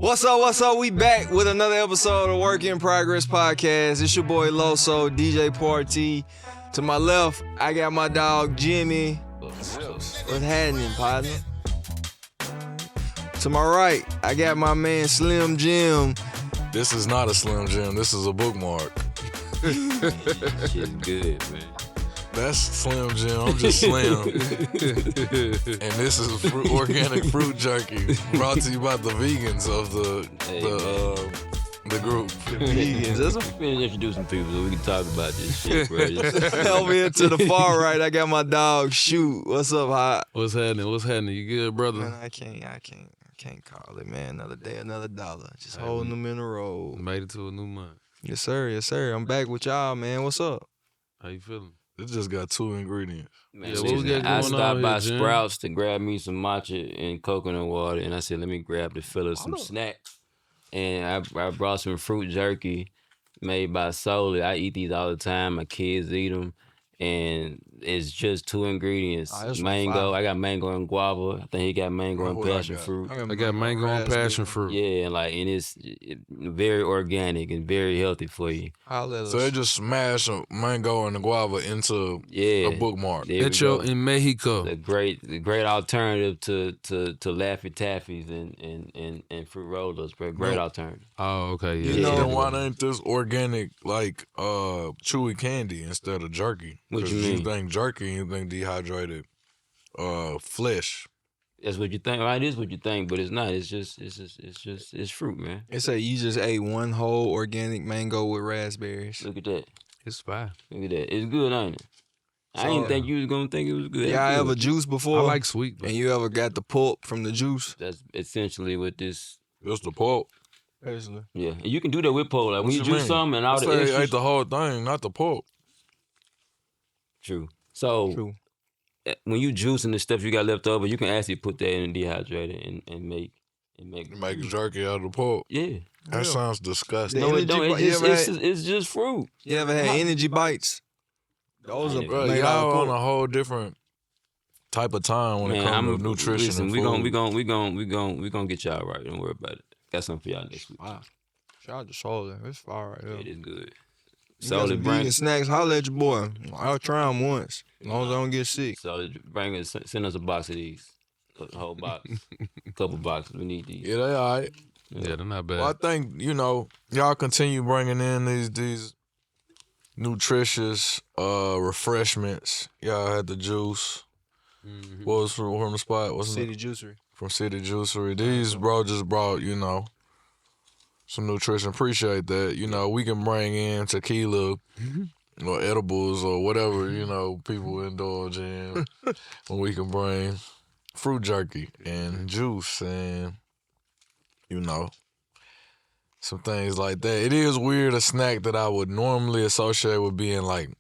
What's up? We back with another episode of Work in Progress Podcast. It's your boy Loso, DJ Partee. To my left, I got my dog Jimmy. What's happening, partner? To my right, I got my man Slim Jim. This is not a Slim Jim. This is a bookmark. Shit's good, man. That's Slim Jim. I'm just Slim. And this is Organic Fruit Jerky, brought to you by the vegans of the group. Vegans. That's Let me introduce some people so we can talk about this shit, bro. over here to the far right, I got my dog Shute. What's up, Hot? What's happening? You good, brother? Man, I can't call it, man. Another day, another dollar. Just holding them in a row. Made it to a new month. Yes, sir. I'm back with y'all, man. What's up? How you feeling? It just got 2 ingredients. Man, Yeah, what we listen, got I going stopped on by here, Jim? Sprouts to grab me some matcha and coconut water, and I said, let me grab the filler some snacks. And I brought some fruit jerky made by Solely. I eat these all the time. My kids eat them. And it's just 2 ingredients. Mango. I got mango and guava. I think he got mango and passion fruit. I got mango and passion fruit. Yeah, and it's very organic and very healthy for you. So they just smash a mango and the guava into a bookmark. Hecho in Mexico. The great alternative to Laffy Taffies and fruit rollers, bro. Great alternative. Oh, okay. Yeah. You know- Then why ain't this organic like chewy candy instead of jerky? What you 'Cause mean? You think jerky, you think dehydrated flesh. That's what you think. Right, it is what you think, but it's not. It's fruit, man. They say you just ate one whole organic mango with raspberries. Look at that. It's fine. Look at that. It's good, ain't it? I didn't think you was gonna think it was good. Y'all It's ever good. juice before? I like sweet. But And you ever got the pulp from the juice? That's essentially what this. It's the pulp. Personally. Yeah, and you can do that with pole. Like when What you you juice mean? something and all Say the they extras. ate the whole thing, not the pulp. True. So True. when you juicing the stuff you got left over, you can actually put that in a dehydrator and make. Make jerky out of the pulp. Yeah. That sounds disgusting. The No, it energy don't. bar- you ever had- It's just fruit. You ever had energy bites? Those are Bro, made out y'all of on pulp. a whole different type of time when it comes to nutrition Listen, and we food. gonna get y'all right. Don't worry about it. Got something for y'all next week. Wow. Shout out to Solid. It's fire right there. It is good. You got Solid some bring. vegan snacks, holla at your boy. I'll try them once, as long as I don't get sick. Solid bring us. Send us a box of these. A whole box. A couple boxes. We need these. Yeah, they all right. yeah, they're not bad. Well, I think, y'all continue bringing in these nutritious refreshments. Y'all had the juice. Mm-hmm. What was from the spot? What's City it? Juicery. From City Juicery. These bro just brought, some nutrition. Appreciate that. We can bring in tequila or edibles or whatever, people indulge in. When we can bring fruit jerky and juice and, some things like that. It is weird, a snack that I would normally associate with being like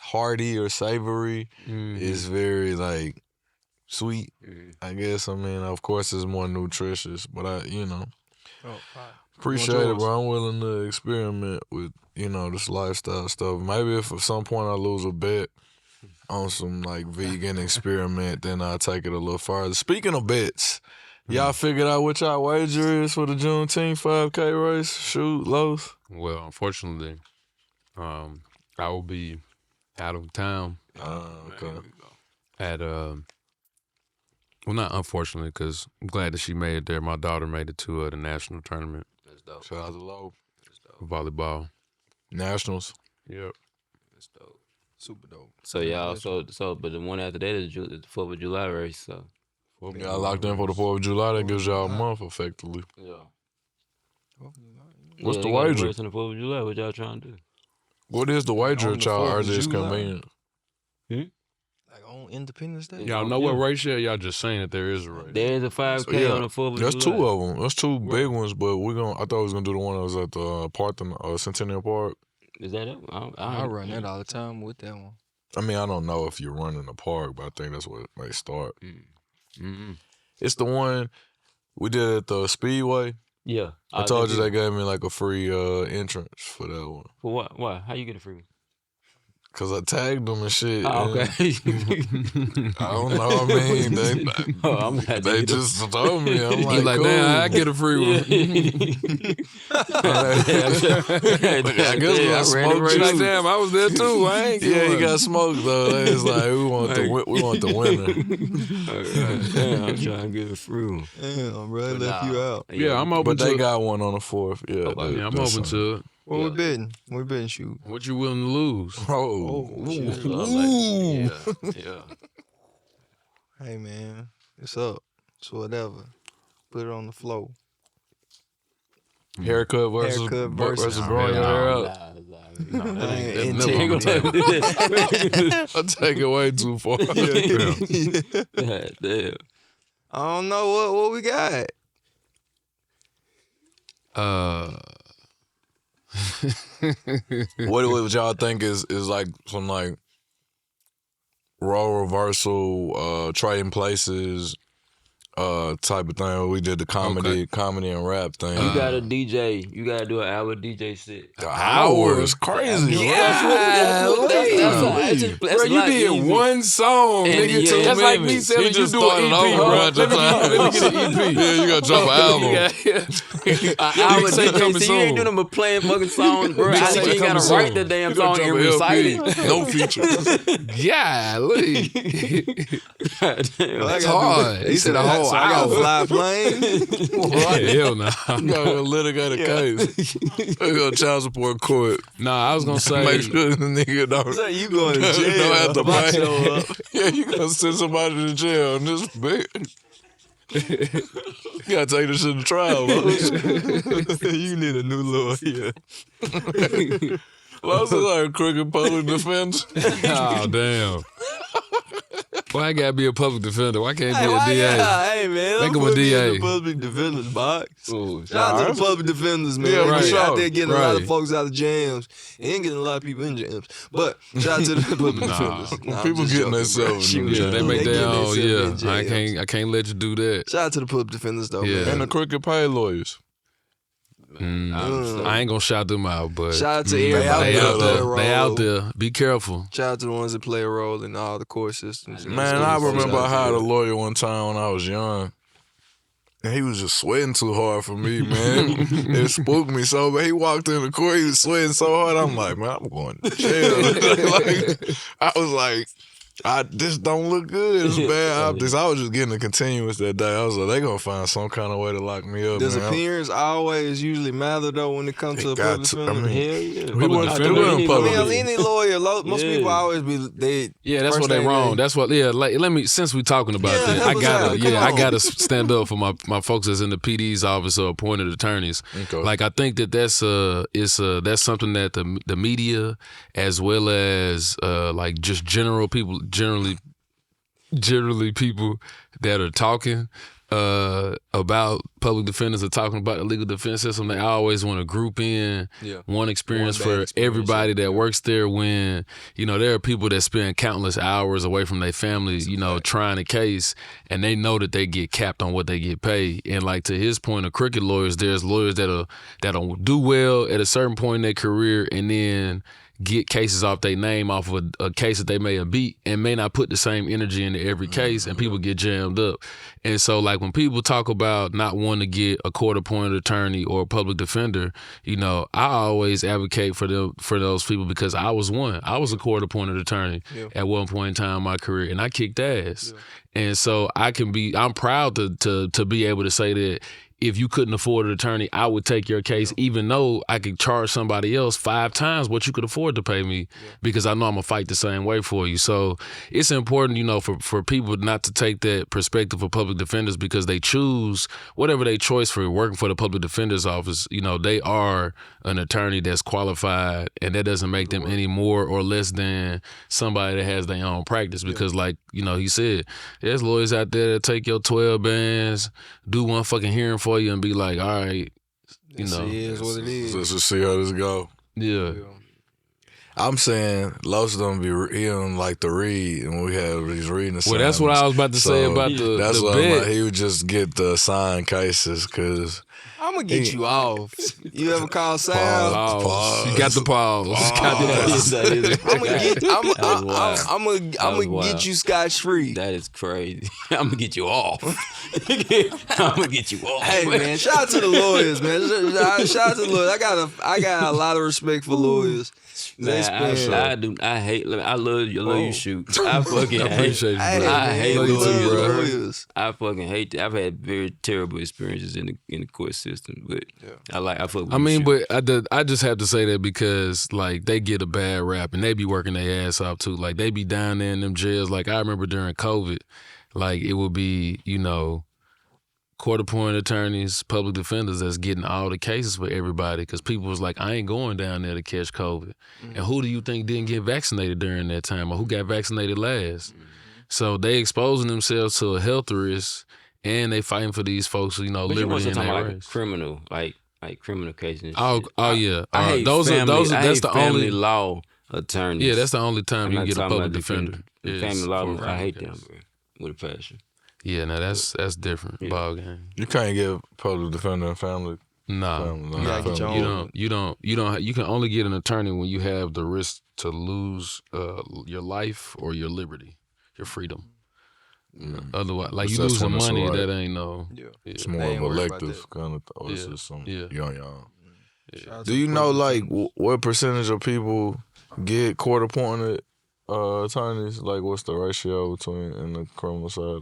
hearty or savory is very like sweet, I guess. I mean, of course it's more nutritious, but appreciate it, bro. I'm willing to experiment with, this lifestyle stuff. Maybe if at some point I lose a bet on some like vegan experiment, then I'll take it a little farther. Speaking of bets, y'all figured out what y'all wager is for the Juneteenth 5K race? Shoot, Los? Well, unfortunately, I will be out of town Okay. at well, not unfortunately, because I'm glad that she made it there. My daughter made it to the national tournament, That's dope. Shout out to Low. volleyball. Nationals. Yep. That's dope. Super dope. So y'all, but the one after that is the 4th of July race. So Y'all locked in for the 4th of July. That gives y'all a month, effectively. yeah. What's the they got wager? race on the 4th of July. What y'all trying to do? What is the wager On at the y'all 4th of earliest July? convenience? Like on Independence Day? Y'all know what race yet? Y'all just saying that there is a race. There is a 5K So, yeah, on the 4th of There's July. 2 of them. There's 2 big ones, but I thought we was gonna do the one that was at the Centennial Park. Is that it? I run that all the time with that one. I mean, I don't know if you're running the park, but I think that's what they start. Mm-hmm. It's the one we did at the Speedway. Yeah. I told you they gave me like a free entrance for that one. For what? Why? How you get a free one? Cause I tagged them and shit. Oh, and okay. I don't know. I mean, I'm gonna have to they get a- just told me. I'm He like, like, cool. damn, I get a free one. I guess we got smoke He like, juice. damn, I was there too. I ain't get Yeah, he one. got smoked though. It's like we want the winner. Damn, I'm trying to get a fruit. Damn, bro, left you out. Yeah, I'm open But to they it. got one on the 4th. Yeah, Yeah, I'm open to it. What we betting? We betting shoot. What you willing to lose? Oh, Yeah. Hey man, it's up. So whatever. Put it on the floor. haircut versus growing your hair out. I ain't never integrity. I take it way too far. Damn. I don't know what we got. What would y'all think is like some like role reversal, trading places, type of thing? We did the comedy and rap thing. You got a DJ. You gotta do an hour DJ set. The hour is crazy. Bro, you did one song, And nigga. yeah, That's like me He saying you just do an started EP, over, bro. bro. Let me get an EP. Yeah, you gotta drop an album. Hour say DJ. coming See, you ain't soon. doing them but playing fucking songs, bro. I say think you ain't coming gotta write soon. the damn You gotta song and drop an recite LP. it. No features. Golly. Damn. That's hard. He said a whole I got hour. fly plane. Hell no. You gotta litigate a case. You go child support court. Nah, I was gonna say. Make sure the nigga don't. So you going to Don't jail have to if I pay. show up. Yeah, you gonna send somebody to jail on this big. You gotta take this shit to trial, Los. You need a new lawyer. Los is like a crooked public defender. Oh damn. Why I gotta be a public defender? Why can't Hey, be a why DA? Hey man, Make don't him a put me in DA. the public defender's box. Ooh, Shout out to the public defenders, man. Yeah, They right. out there getting a lot of Right. folks out of jams. They ain't getting a lot of people in jams. But shout out to the public defenders. Nah, I'm People just getting joking, bro. themselves in Shoot. jams. Yeah, they make They their getting own. themselves in Yeah, jams. I can't let you do that. Shout out to the public defenders though, Yeah. man. And the crooked pay lawyers. I ain't gonna shout them out, but Shout out to They everybody they out that out play a there. role. They out there. Be careful. Shout out to the ones that play a role in all the court systems. Man, I remember I hired a lawyer one time when I was young. And he was just sweating too hard for me, man. It spooked me so bad. He walked in the court, he was sweating so hard. I'm like, man, I'm going to jail. Like, I was like, this don't look good. It's bad optics. I was just getting a continuous that day. I was like, they gonna find some kind of way to lock me up. Does man. appearance always usually matter though when it comes to a It got public to. defender? I mean, hell yeah. we wasn't defender. public. I mean, any lawyer, most Yeah. people always be they. Yeah, that's first what they thing wrong. That's what. Yeah, like let me. Since we talking about Yeah, that, help I us gotta. out. Come I on. gotta stand up for my folks that's in the PD's office or appointed attorneys. Okay. Like I think that's that's something that the media as well as like just generally people that are talking about public defenders are talking about the legal defense system. They always want to group in one experience One bad for experience, everybody that works there when, there are people that spend countless hours away from their families, trying a case, and they know that they get capped on what they get paid. And like to his point of crooked lawyers, there's lawyers that'll do well at a certain point in their career and then get cases off their name off of a case that they may have beat and may not put the same energy into every case, and people get jammed up. And so like when people talk about not wanting to get a court-appointed attorney or a public defender, I always advocate for those people because I was one. I was a court-appointed attorney at one point in time in my career, and I kicked ass. And so I'm proud to be able to say that if you couldn't afford an attorney, I would take your case, even though I could charge somebody else 5 times what you could afford to pay me, because I know I'm gonna fight the same way for you. So it's important, for people not to take that perspective of public defenders because they choose whatever they choice for working for the public defender's office. They are an attorney that's qualified, and that doesn't make them any more or less than somebody that has their own practice. Because like, he said, there's lawyers out there that take your 12 bands, do one fucking hearing for you and be like, all right, It is what it is. Let's just see how this go. yeah. I'm saying Los don't he don't like to read, and we have these reading assignments. Well, that's what I was about to say about that's the what bet. I'm like, he would just get the assigned cases because I'm gonna get you off. You ever call Sam? Pause. You got the pause. I'm gonna get you scotch free. That is crazy. I'm gonna get you off. I'm gonna get you off. Hey man, shout out to the lawyers, man. Shout out to the lawyers. I got a lot of respect for lawyers. Man, I love you shoot. I fucking appreciate you, bro. I hate Love you too, bro. lawyers. I fucking hate that. I've had very terrible experiences in the court system, but I fuck with I mean, you. but I just have to say that because like they get a bad rap and they be working their ass off too. Like they be down there in them jails. Like I remember during COVID, like it would be, you know, court-appointed attorneys, public defenders that's getting all the cases for everybody because people was like, I ain't going down there to catch COVID. And who do you think didn't get vaccinated during that time or who got vaccinated last? So they exposing themselves to a health risk and they fighting for these folks, you know, But you liberty want in something their like race. criminal, like criminal cases. Oh yeah. I hate those family, are I that's hate the family only law attorneys. Yeah, that's the only time I'm you not get a talking public about defender. Family law, for a I hate criminal them, case. bro, with a passion. Yeah, now that's different ball game. you can't give public defender and family. Nah, Family, gotta get family. your own. you can only get an attorney when you have the risk to lose your life or your liberty, your freedom. Otherwise, like But you that's losing when it's money, right. that ain't no. Yeah. It's They more ain't of worried about elective kind of thought. It's Yeah. just some Yeah. young. Shout out Do to you the know public like defenders. what percentage of people get court appointed attorneys? Like what's the ratio between in the criminal side?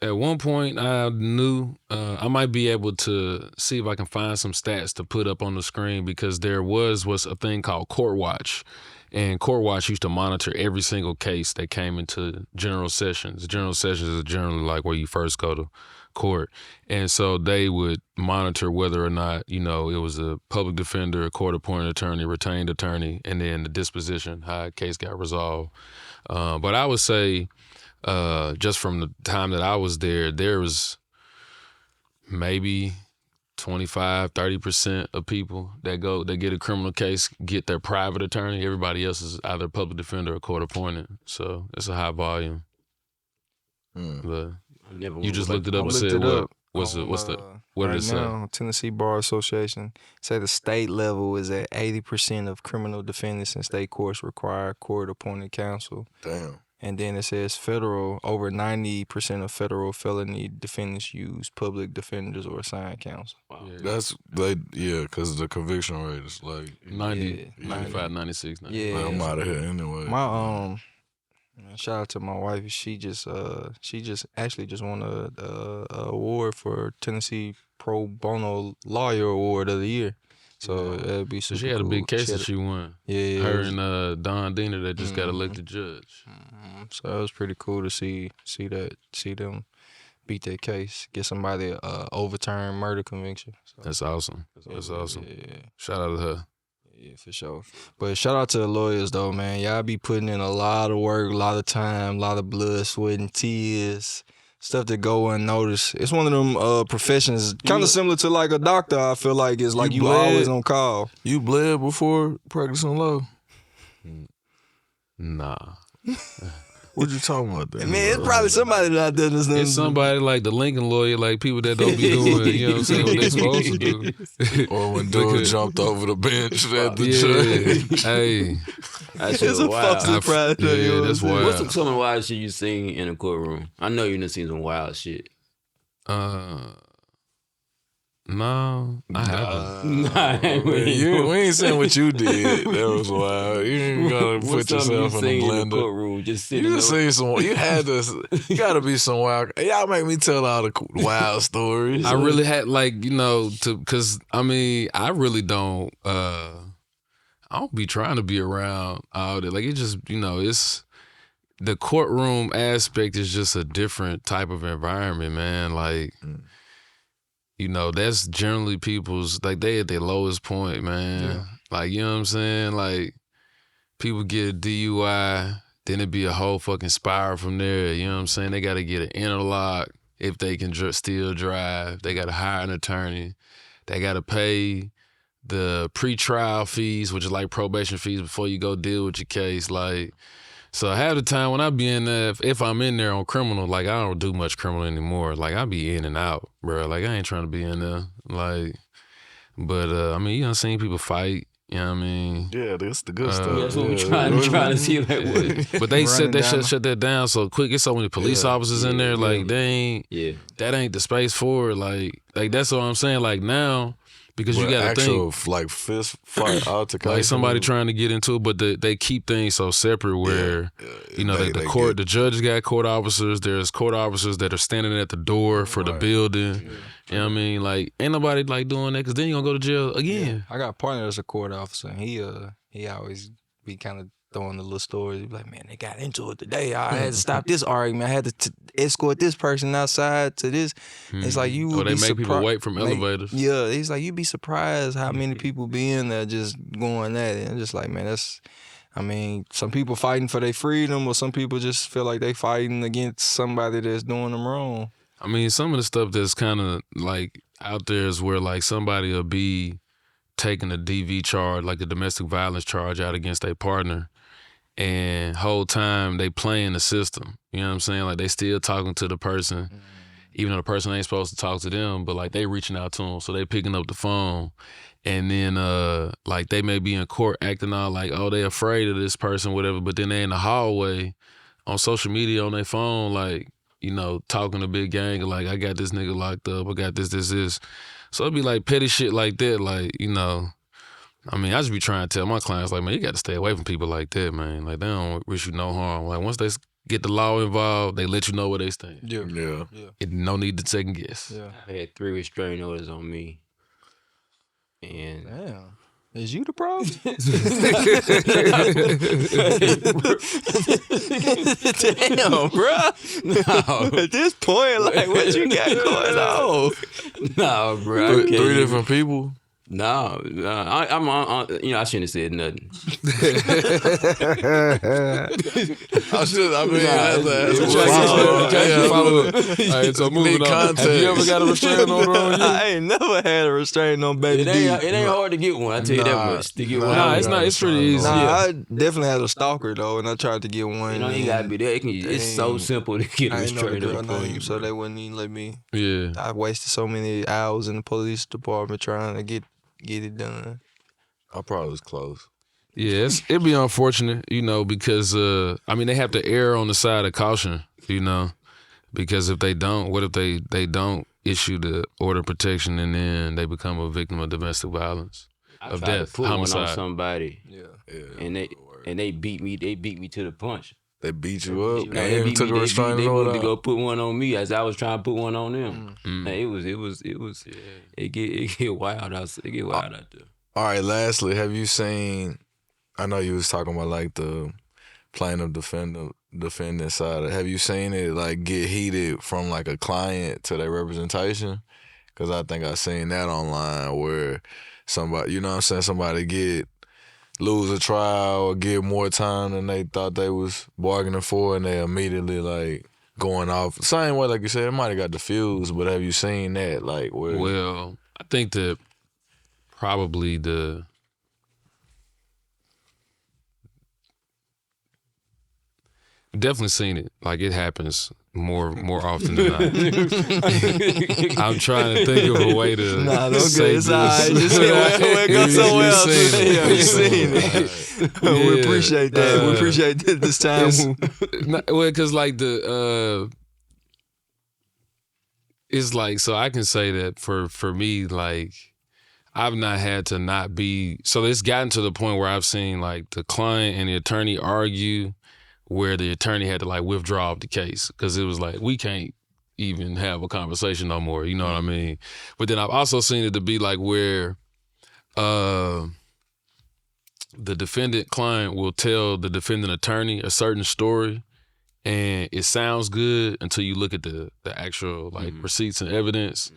At one point, I knew I might be able to see if I can find some stats to put up on the screen because there was a thing called Court Watch. And Court Watch used to monitor every single case that came into general sessions. General sessions is generally like where you first go to court. And so they would monitor whether or not, you know, it was a public defender, a court-appointed attorney, retained attorney, and then the disposition, how a case got resolved. But I would say just from the time that I was there was maybe 25-30% of people that get a criminal case get their private attorney. Everybody else is either public defender or court appointed. So it's a high volume. But you just looked it up and said what did it say? Now, Tennessee Bar Association say the state level is at 80% of criminal defendants in state courts require court-appointed counsel. Damn. And then it says federal, over 90% of federal felony defendants use public defenders or assigned counsel. Wow. That's because the conviction rate is like 90, Yeah, 95, 96. 90. Yeah. I'm out of here anyway. My shout out to my wife. She just actually just won a award for Tennessee Pro Bono Lawyer Award of the Year. So that'd be So super she had a big cool. case that she won. Yeah, Her and Don Diener that just got elected judge. So it was pretty cool to see them beat that case, get somebody overturned murder conviction. So, That's awesome. That's awesome. yeah, Shout out to her. yeah, for sure. But shout out to the lawyers though, man. Y'all be putting in a lot of work, a lot of time, a lot of blood, sweat, and tears. Stuff that go unnoticed. It's one of them professions, kind of similar to like a doctor. I feel like it's like you bled? always on call. You bled before practicing law? Nah. What you talking about then? Man, it's probably somebody that does this. It's somebody like the Lincoln lawyer, like people that don't be doing, you know what I'm saying, what they supposed to do. Or when dude jumped over the bench at the judge. Hey. That shit It's was a wild. fuck surprise. Yeah, that's wild. What's some of the wild shit you seen in a courtroom? I know you done seen some wild shit. No, I haven't. We ain't saying what you did. That was wild. You ain't gotta put yourself in the in the blender. courtroom? Just sitting You there. seen some. You had to. You gotta be some wild. Y'all make me tell all the wild stories. I really had because I mean, I really don't. I don't be trying to be around all that. Like it just, it's the courtroom aspect is just a different type of environment, man. Like. That's generally people's, like, they at their lowest point, man. Yeah. Like, you know what I'm saying? Like, people get a DUI, then it be a whole fucking spiral from there. You know what I'm saying? They got to get an interlock if they can still drive. They got to hire an attorney. They got to pay pre-trial fees, which is like probation fees before you go deal with your case. Like, so half the time when I be in there, if I'm in there on criminal, like I don't do much criminal anymore. Like I be in and out, bro. Like I ain't trying to be in there. Like, but I mean, you done seen people fight. You know what I mean? Yeah, that's the good stuff. That's what we're trying to see. Like, what? But they shut that down so quick. It's so many police officers in there. Like they ain't. That ain't the space for it. Like that's what I'm saying. Like now, because you got to think like fist fight altercation. like somebody trying to get into it, but they keep things so separate where you know the judge got court officers. There's court officers that are standing at the door for the building. You know what I mean? Like ain't nobody like doing that because then you gonna go to jail again. I got a partner that's a court officer, and he always be kind of throwing the little stories. He be like, man, they got into it today. I had to stop this argument. I had to escort this person outside to this. It's like you would they be make people wait from elevators. Yeah, he's like, you'd be surprised how many people be in there just going at it. And just like, man, I mean, some people fighting for their freedom, or some people just feel like they fighting against somebody that's doing them wrong. I mean, some of the stuff that's kind of like out there is where like somebody will be taking a DV charge, like a domestic violence charge out against their partner, and whole time they playing the system. You know what I'm saying? Like they still talking to the person, even though the person ain't supposed to talk to them, but like they reaching out to them, so they picking up the phone. And then like they may be in court acting all like, oh, they afraid of this person, whatever, but then they in the hallway on social media on their phone, like, you know, talking a big gang, like, I got this nigga locked up, I got this. So it'd be like petty shit like that, like, you know. I mean, I just be trying to tell my clients, like, man, you got to stay away from people like that, man. Like, they don't wish you no harm. Like, once they get the law involved, they let you know where they stand. Yeah. No need to second guess. Yeah. I had 3 restraining orders on me. And Damn. Is you the problem? Damn, bro. At this point, like, what you got going on? no, bro. 3 different people. No, I'm on. You know, I shouldn't have said nothing. So moving on. Have you ever got a restraining order on you? I ain't never had a restraining on baby D. It ain't hard to get one. I tell you that much. To get one, it's not. It's pretty easy. I definitely had a stalker though, and I tried to get one. You know, you gotta be there. It's so simple to get a restraining order for you, so they wouldn't even let me. Yeah. I wasted so many hours in the police department trying to get it done. I probably was close. Yeah, it'd be unfortunate, you know, because I mean they have to err on the side of caution, you know, because if they don't, what if they don't issue the order of protection and then they become a victim of domestic violence, of death, put homicide. one on somebody, Yeah. and they beat me to the punch. They beat you up. You know, they and took a restraining order. They wanted to go put one on me as I was trying to put one on them. It get wild out. It get wild out there. All right, lastly, have you seen, I know you was talking about like the plaintiff defendant side. Have you seen it like get heated from like a client to their representation? Because I think I seen that online where somebody, you know what I'm saying, somebody lose a trial or get more time than they thought they was bargaining for, and they immediately like going off. Same way, like you said, it might have got diffused, but have you seen that? Like, where? Well, I think that probably definitely seen it. Like it happens more often than not. I'm trying to think of a way to say this. It's all right. Just go somewhere else. You've seen it. We appreciate that. We appreciate this time. Well, because like it's like, so I can say that for me, like I've not had to not be, so it's gotten to the point where I've seen like the client and the attorney argue where the attorney had to like withdraw the case because it was like, we can't even have a conversation no more, you know what I mean? But then I've also seen it to be like where the defendant client will tell the defendant attorney a certain story and it sounds good until you look at the actual like receipts and evidence.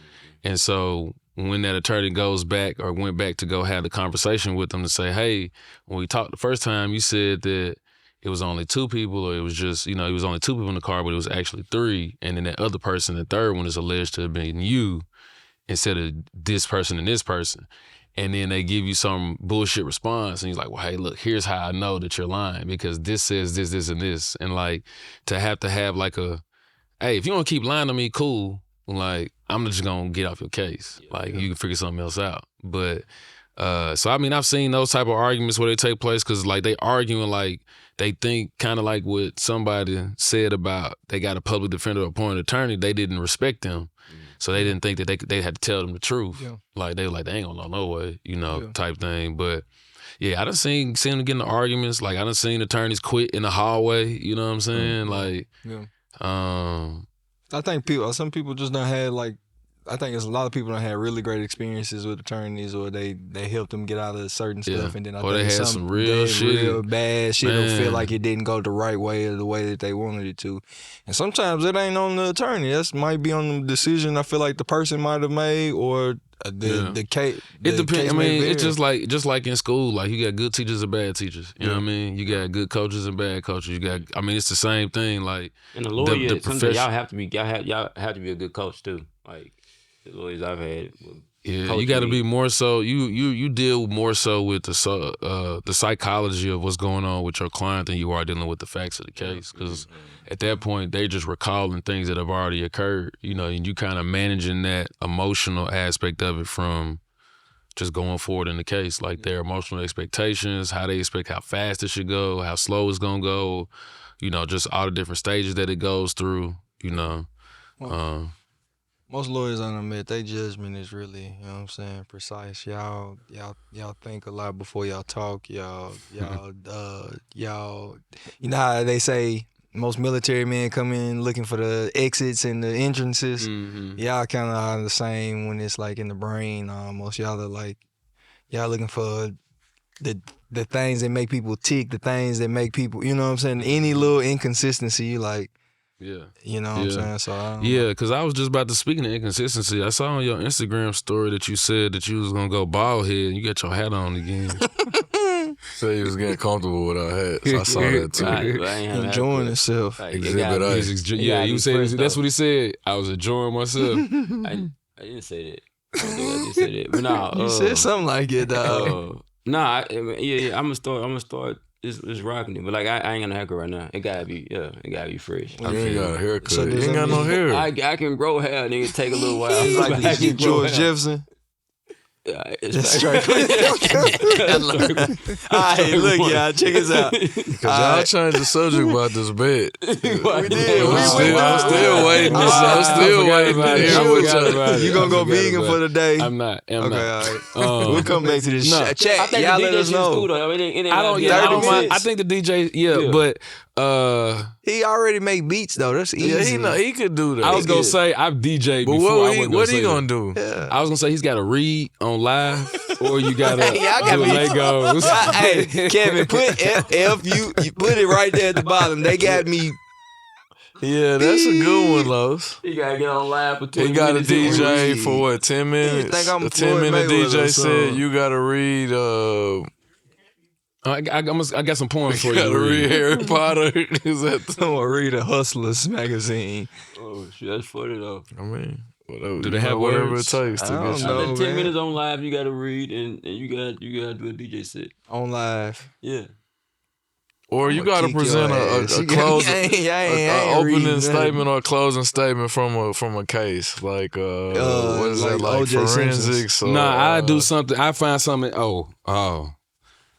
And so when that attorney goes back or went back to go have the conversation with them to say, hey, when we talked the first time, you said that it was only 2 people, or it was just, you know, it was only 2 people in the car, but it was actually 3. And then that other person, the third one, is alleged to have been you instead of this person and this person. and then they give you some bullshit response, and he's like, well, hey, look, here's how I know that you're lying, because this says this, this, and this. And like, to have like hey, if you want to keep lying to me, cool. Like, I'm just gonna get off your case. Like, you can figure something else out. But so I mean, I've seen those type of arguments where they take place because like they arguing like they think kind of like what somebody said about they got a public defender or appointed attorney. They didn't respect them, so they didn't think that they had to tell them the truth. Yeah. Like they were like, they ain't gonna know no way, type thing. But yeah, I done seen them get into arguments. Like I done seen attorneys quit in the hallway. You know what I'm saying? Like, I think some people just done had like. I think there's a lot of people that had really great experiences with attorneys, or they helped them get out of certain stuff, and then I think they had some real shit, real bad shit. Don't feel like it didn't go the right way or the way that they wanted it to, and sometimes it ain't on the attorney. That might be on the decision I feel like the person might have made, or the case. It depends. I mean, it's just like in school. Like you got good teachers and bad teachers. You know what I mean? You got good coaches and bad coaches. You got. I mean, it's the same thing. Like and the lawyer, sometimes y'all have to be a good coach too. Like. The lawyers I've had. Yeah, you got to be more so. You deal more so with the psychology of what's going on with your client than you are dealing with the facts of the case. Because at that point, they just recalling things that have already occurred. And you kind of managing that emotional aspect of it from just going forward in the case, like their emotional expectations, how they expect how fast it should go, how slow it's gonna go. Just all the different stages that it goes through. Most lawyers, I admit, their judgment is really, precise. Y'all think a lot before y'all talk. Y'all, you know how they say most military men come in looking for the exits and the entrances? Mm-hmm. Y'all kind of are the same when it's like in the brain almost. Y'all are like, y'all looking for the things that make people tick, the things that make people, any little inconsistency, you like, yeah. You know what I'm saying? So because I was just about to speak of inconsistency. I saw on your Instagram story that you said that you was going to go Ballhead and you got your hat on again. Said he was getting comfortable with our hats. I saw that too. Enjoying himself. Exhibit A. You said that's what he said. I was enjoying myself. I didn't say that. I didn't say that. But no, you said something like it, dog. I'm gonna start. It's rocking it, but like I ain't got no haircut right now. It gotta be fresh. You ain't got a haircut. So you ain't got no hair. I can grow hair, nigga. Take a little while. It's like George Jefferson. That's right. Alright, look, y'all, check us out. Cause y'all changed the subject about this bed. We did. I'm still waiting. I'm still waiting to hear what you gonna go vegan for the day? I'm not. Okay, all right. We'll come back to this. Chat. Y'all let us know. I think the DJ, but he already make beats though. That's easy. Yeah, he could do that. I was gonna say I've DJ'd before. What he gonna do? Yeah. I was gonna say he's got to read on live, or you gotta do Legos. Hey, Kevin, put you put it right there at the bottom. They got me. Yeah, that's a good one, Los. You gotta get on live for 20 minutes. He got a DJ for what, 10 minutes? Think I'm a 10-minute DJ said you gotta read I got some poems for you. You gotta read Harry Potter. Is that I'm gonna read a Hustlers magazine. Oh shit, that's funny though. I mean, whatever. Do they have whatever words? it takes to get you? After 10 minutes on live, you gotta read and you gotta do a DJ set on live. Yeah. Or you gotta present a closing, opening statement or a closing statement from a case, like what is that, like forensics? Or, I do something. I find something.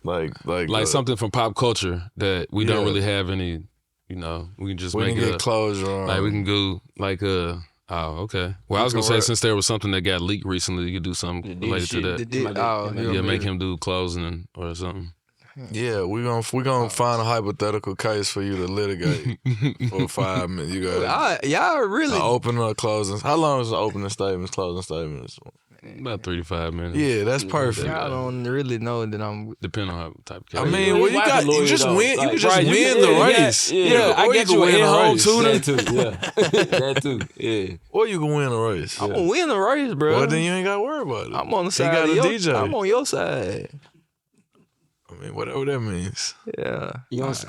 Like something from pop culture that we don't really have any. We can just we make can get closure on. Like we can go like okay. Well, I was gonna say since there was something that got leaked recently, you could do something related to that. Make him do closing or something. Yeah, we're gonna find a hypothetical case for you to litigate for 5 minutes. You got y'all really opening or closing. How long is the opening statements, closing statements? About 3 to 5 minutes. Yeah, that's perfect. I don't really know that I'm. Depending on how type of case. I mean, you just win. You can just win the race. Yeah, I get you an in-home tutor. That too. Yeah. Or you can win a race. I'm gonna win the race, bro. Well, then you ain't got to worry about it. I'm on the side. You got a DJ. I'm on your side. I mean, whatever that means. Yeah.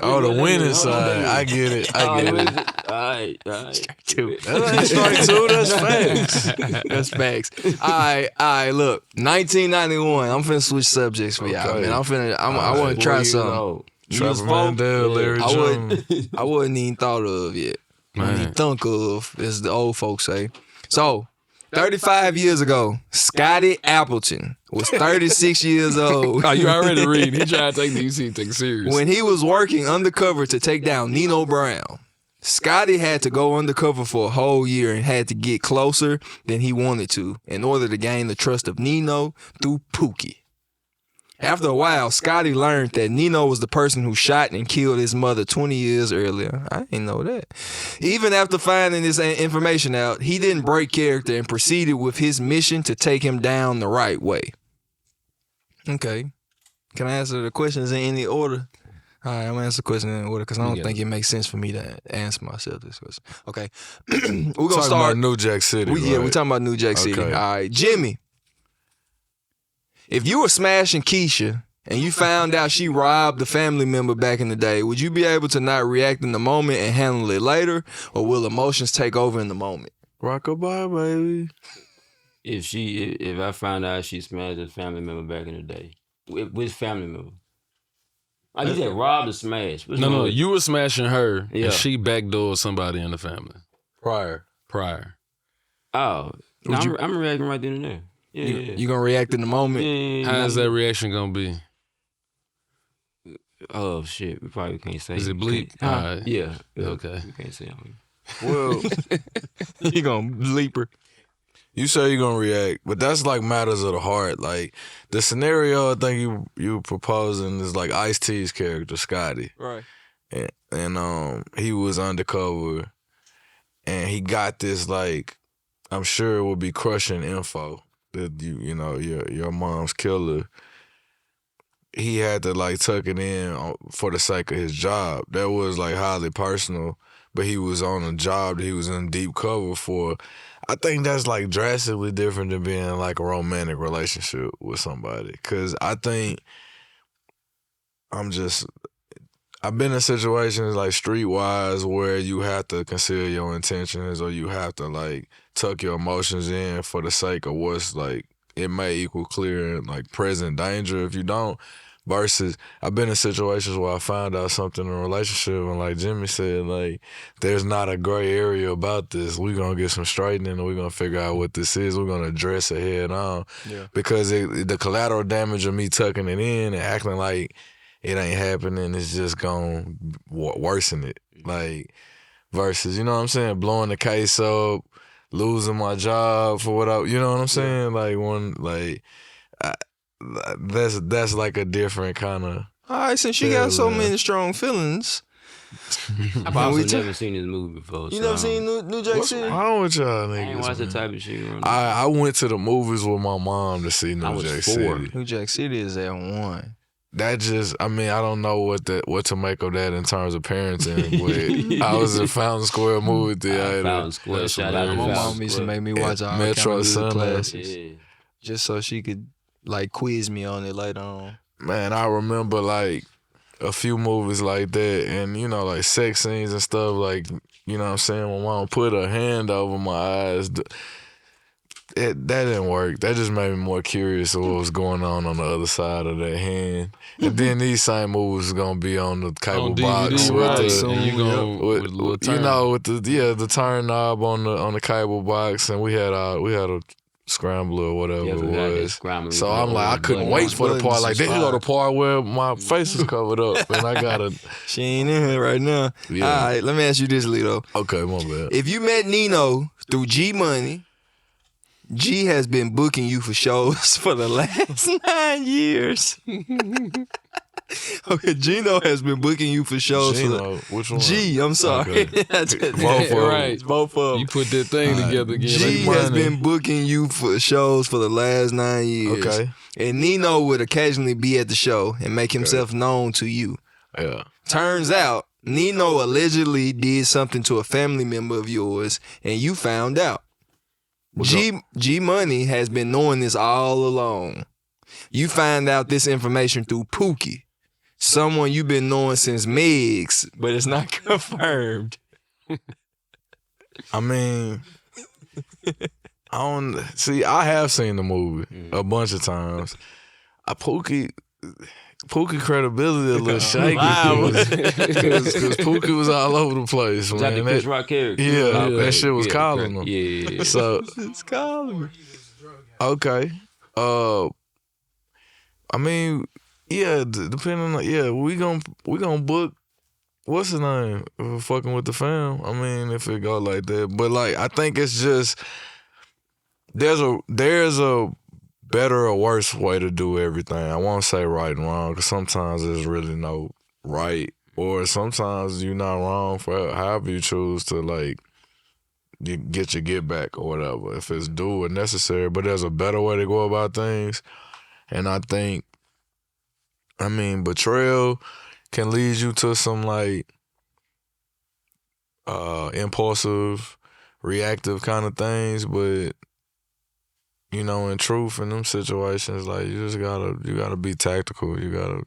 Oh, the winning side. I get it. I get it. All right. That ain't strike two. That's facts. That's facts. All right, look. 1991. I'm finna switch subjects for y'all, Okay. man. I want to try something. Trevor Mandel, Larry Jones. I wasn't even thought of yet. I Man. wasn't even thunk of, as the old folks say. So, 35 years ago, Scotty Appleton was 36 years old. Oh, you already read. He tried to take the UC take it serious. When he was working undercover to take down Nino Brown, Scotty had to go undercover for a whole year and had to get closer than he wanted to in order to gain the trust of Nino through Pookie. After a while, Scotty learned that Nino was the person who shot and killed his mother 20 years earlier. I didn't know that. Even after finding this information out, he didn't break character and proceeded with his mission to take him down the right way. Okay. Can I answer the questions in any order? All right, I'm going to answer the question in order because I don't think it makes sense for me to answer myself this question. Okay. We're going to Talking start. about New Jack City, Yeah, right? we're talking about New Jack City. Okay. All right, Jimmy. If you were smashing Keisha and you found out she robbed a family member back in the day, would you be able to not react in the moment and handle it later, or will emotions take over in the moment? Rockabye, baby. If I found out she smashed a family member back in the day, which family member? Like you said, robbed or smashed? Which No, one? you were smashing her, Yeah. and she backdoored somebody in the family Prior. Oh, no, I'm reacting right then and there. Yeah. You gonna react in the moment? Yeah. How's that reaction gonna be? Oh shit, we probably can't say. Is it bleep? Huh? All right. Yeah. Okay. We can't say. Well, you gonna bleep her. You say you're gonna react, but that's like matters of the heart. Like the scenario I think you proposing is like Ice-T's character, Scotty. Right. And he was undercover and he got this, like, I'm sure it would be crushing info that you know, your mom's killer. He had to like tuck it in for the sake of his job. That was like highly personal, but he was on a job that he was in deep cover for. I think that's like drastically different than being like a romantic relationship with somebody. Cause I think I've been in situations like streetwise where you have to conceal your intentions or you have to like tuck your emotions in for the sake of what's like, it may equal clear and like present danger if you don't. Versus, I've been in situations where I found out something in a relationship and like Jimmy said, like, there's not a gray area about this. We're going to get some straightening and we're going to figure out what this is. We're going to address it head on. Yeah. Because the collateral damage of me tucking it in and acting like it ain't happening is just going to worsen it. Like, versus, you know what I'm saying, blowing the case up, losing my job for what you know what I'm saying? Like, that's like a different kind of. All right, since you got so many strong feelings. I've also never seen this movie before. You never seen New Jack City? What's wrong with y'all niggas? I ain't watched that type of shit. I went to the movies with my mom to see New Jack City. New Jack City is at 1. That just, I mean, I don't know what to make of that in terms of parenting, but I was at Fountain Square movie theater. Fountain Square, shout out to My Fountain mom used to make me watch all Metro kind of classes, Yeah. just so she could like quiz me on it later on. Man, I remember like a few movies like that, and you know, like sex scenes and stuff. Like, you know what I'm saying? My mom put her hand over my eyes. That didn't work. That just made me more curious of what was going on the other side of that hand. And then these same movies gonna be on the cable box, right? with So you go with little turn. You know, with the turn knob on the cable box, and we had a scrambler or whatever it was. So I'm like, I couldn't wait for the part. Like, they go the part where my face is covered up, and I gotta. She ain't in here right now. Yeah. All right, let me ask you this, Lito. Okay, my bad. If you met Nino through G Money, G has been booking you for shows for the last 9 years. Okay, Gino has been booking you for shows Which one? G, I'm sorry. Okay. Both of them. Right. Both of them. You put that thing together again. G has been booking you for shows for the last 9 years. Okay. And Nino would occasionally be at the show and make himself known to you. Yeah. Turns out, Nino allegedly did something to a family member of yours, and you found out. G Money has been knowing this all along. You find out this information through Pookie. someone you've been knowing since Megs, but it's not confirmed. I mean, I don't see. I have seen the movie a bunch of times. Pookie credibility a little shaky because Pookie was all over the place. Was that the Man. Chris Rock character? Yeah, that shit was calling him. Yeah. So It's calling me. okay, I mean, yeah, depending on we gonna book. What's his name? If we're fucking with the fam. I mean, if it go like that, but like I think it's just there's a better or worse way to do everything. I won't say right and wrong because sometimes there's really no right, or sometimes you're not wrong for however you choose to like you get your get back or whatever. If it's due or necessary, but there's a better way to go about things, and I think, I mean, betrayal can lead you to some like impulsive, reactive kind of things, but you know, in truth, in them situations, like you gotta be tactical. You gotta,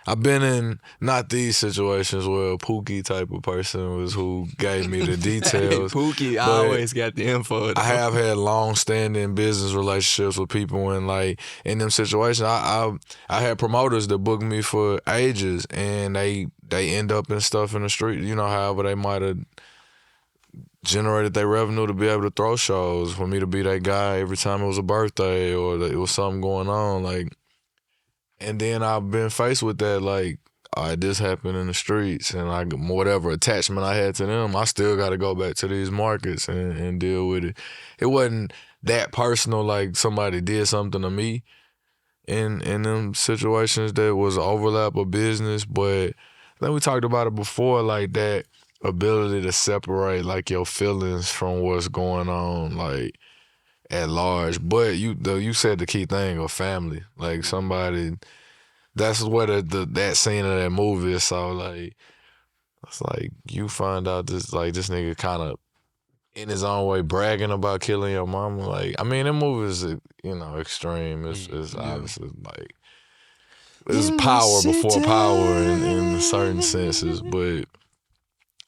I've been in not these situations where a Pookie type of person was who gave me the details. Pookie but always got the info. I have had long-standing business relationships with people, and like in them situations, I had promoters that booked me for ages, and they end up in stuff in the street. You know, however they might have generated their revenue to be able to throw shows, for me to be that guy every time it was a birthday or it was something going on, like. And then I've been faced with that, like, all right, this happened in the streets, and whatever attachment I had to them, I still got to go back to these markets and deal with it. It wasn't that personal, like somebody did something to me in them situations that was overlap of business, but I think we talked about it before, like that ability to separate like your feelings from what's going on, like at large. But you said the key thing of family, like somebody. That's what that scene of that movie is. So like, it's like you find out this nigga kind of in his own way bragging about killing your mama. Like, I mean, that movie is extreme. It's obviously like it's power before power in certain senses, but.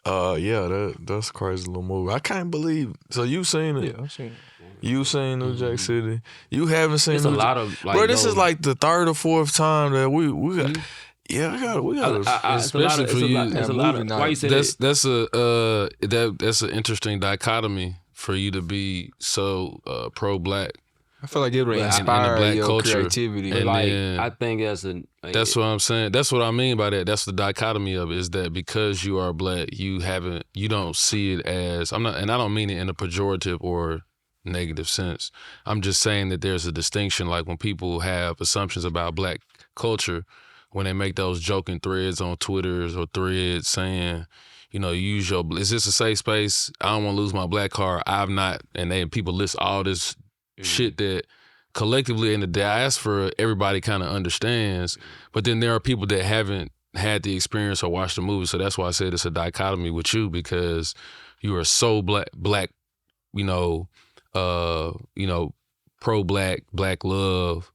That's a crazy little movie. I can't believe. So you seen it? Yeah, I've seen it. You seen New Jack City? You haven't seen It's a lot of like. Bro, this is like the third or fourth time that we got. Yeah, we got. Especially for you. It's a lot of. Why you say that? That's an interesting dichotomy for you to be so pro-black. I feel like it would in the inspire black your culture. creativity. And Like, then- I think that's That's what I'm saying. That's what I mean by that. That's the dichotomy of it, is that because you are black, you don't see it as, and I don't mean it in a pejorative or negative sense. I'm just saying that there's a distinction, like when people have assumptions about black culture, when they make those joking threads on Twitters or threads saying, use your, is this a safe space? I don't want to lose my black card. I've not, and then people list all this shit that collectively in the diaspora, everybody kind of understands, but then there are people that haven't had the experience or watched the movie. So that's why I said it's a dichotomy with you, because you are so black, pro-black, black love,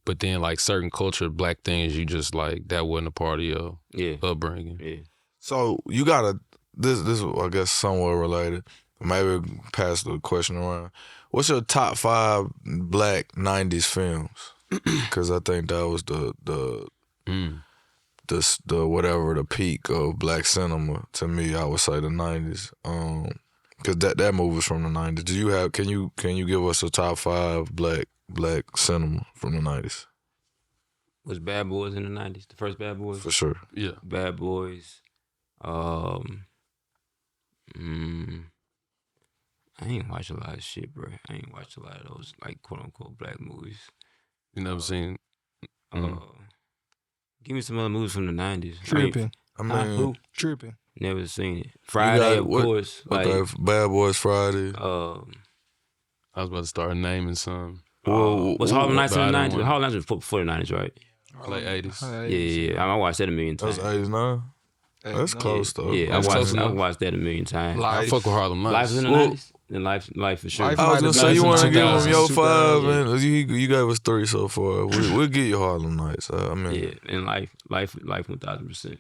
but then like certain culture, black things, you just like, that wasn't a part of your upbringing. Yeah. So you gotta. This I guess somewhat related. Maybe pass the question around. What's your top 5 black 90s films? Because I think that was the whatever, the peak of black cinema. To me, I would say the 90s. Because that movie was from the 90s. Do you have? Can you give us a top 5 black cinema from the 90s? Was Bad Boys in the 90s? The first Bad Boys? For sure. Yeah. Bad Boys. I ain't watched a lot of shit, bro. I ain't watched a lot of those, like, quote-unquote black movies. You never seen? Give me some other movies from the 90s. Tripping. I mean, Who? Tripping. Never seen it. Friday, of course. Okay, Like, Bad Boys Friday. I was about to start naming some. was Harlem Nights in the but I 90s? don't Harlem Nights was before the 90s, right? Late 80s. Yeah. I watched that a million That was times. 89. That's close though. Yeah, I That's close watched enough. that a million times. I fuck with Harlem Nights. Life was in the Well, 90s? in life for sure. Life I was might gonna have say been you want to some give him 2000s, your 2000s. 5, and you gave us 3 so far. We'll get you Harlem Nights. I mean, Yeah, in life 1000%.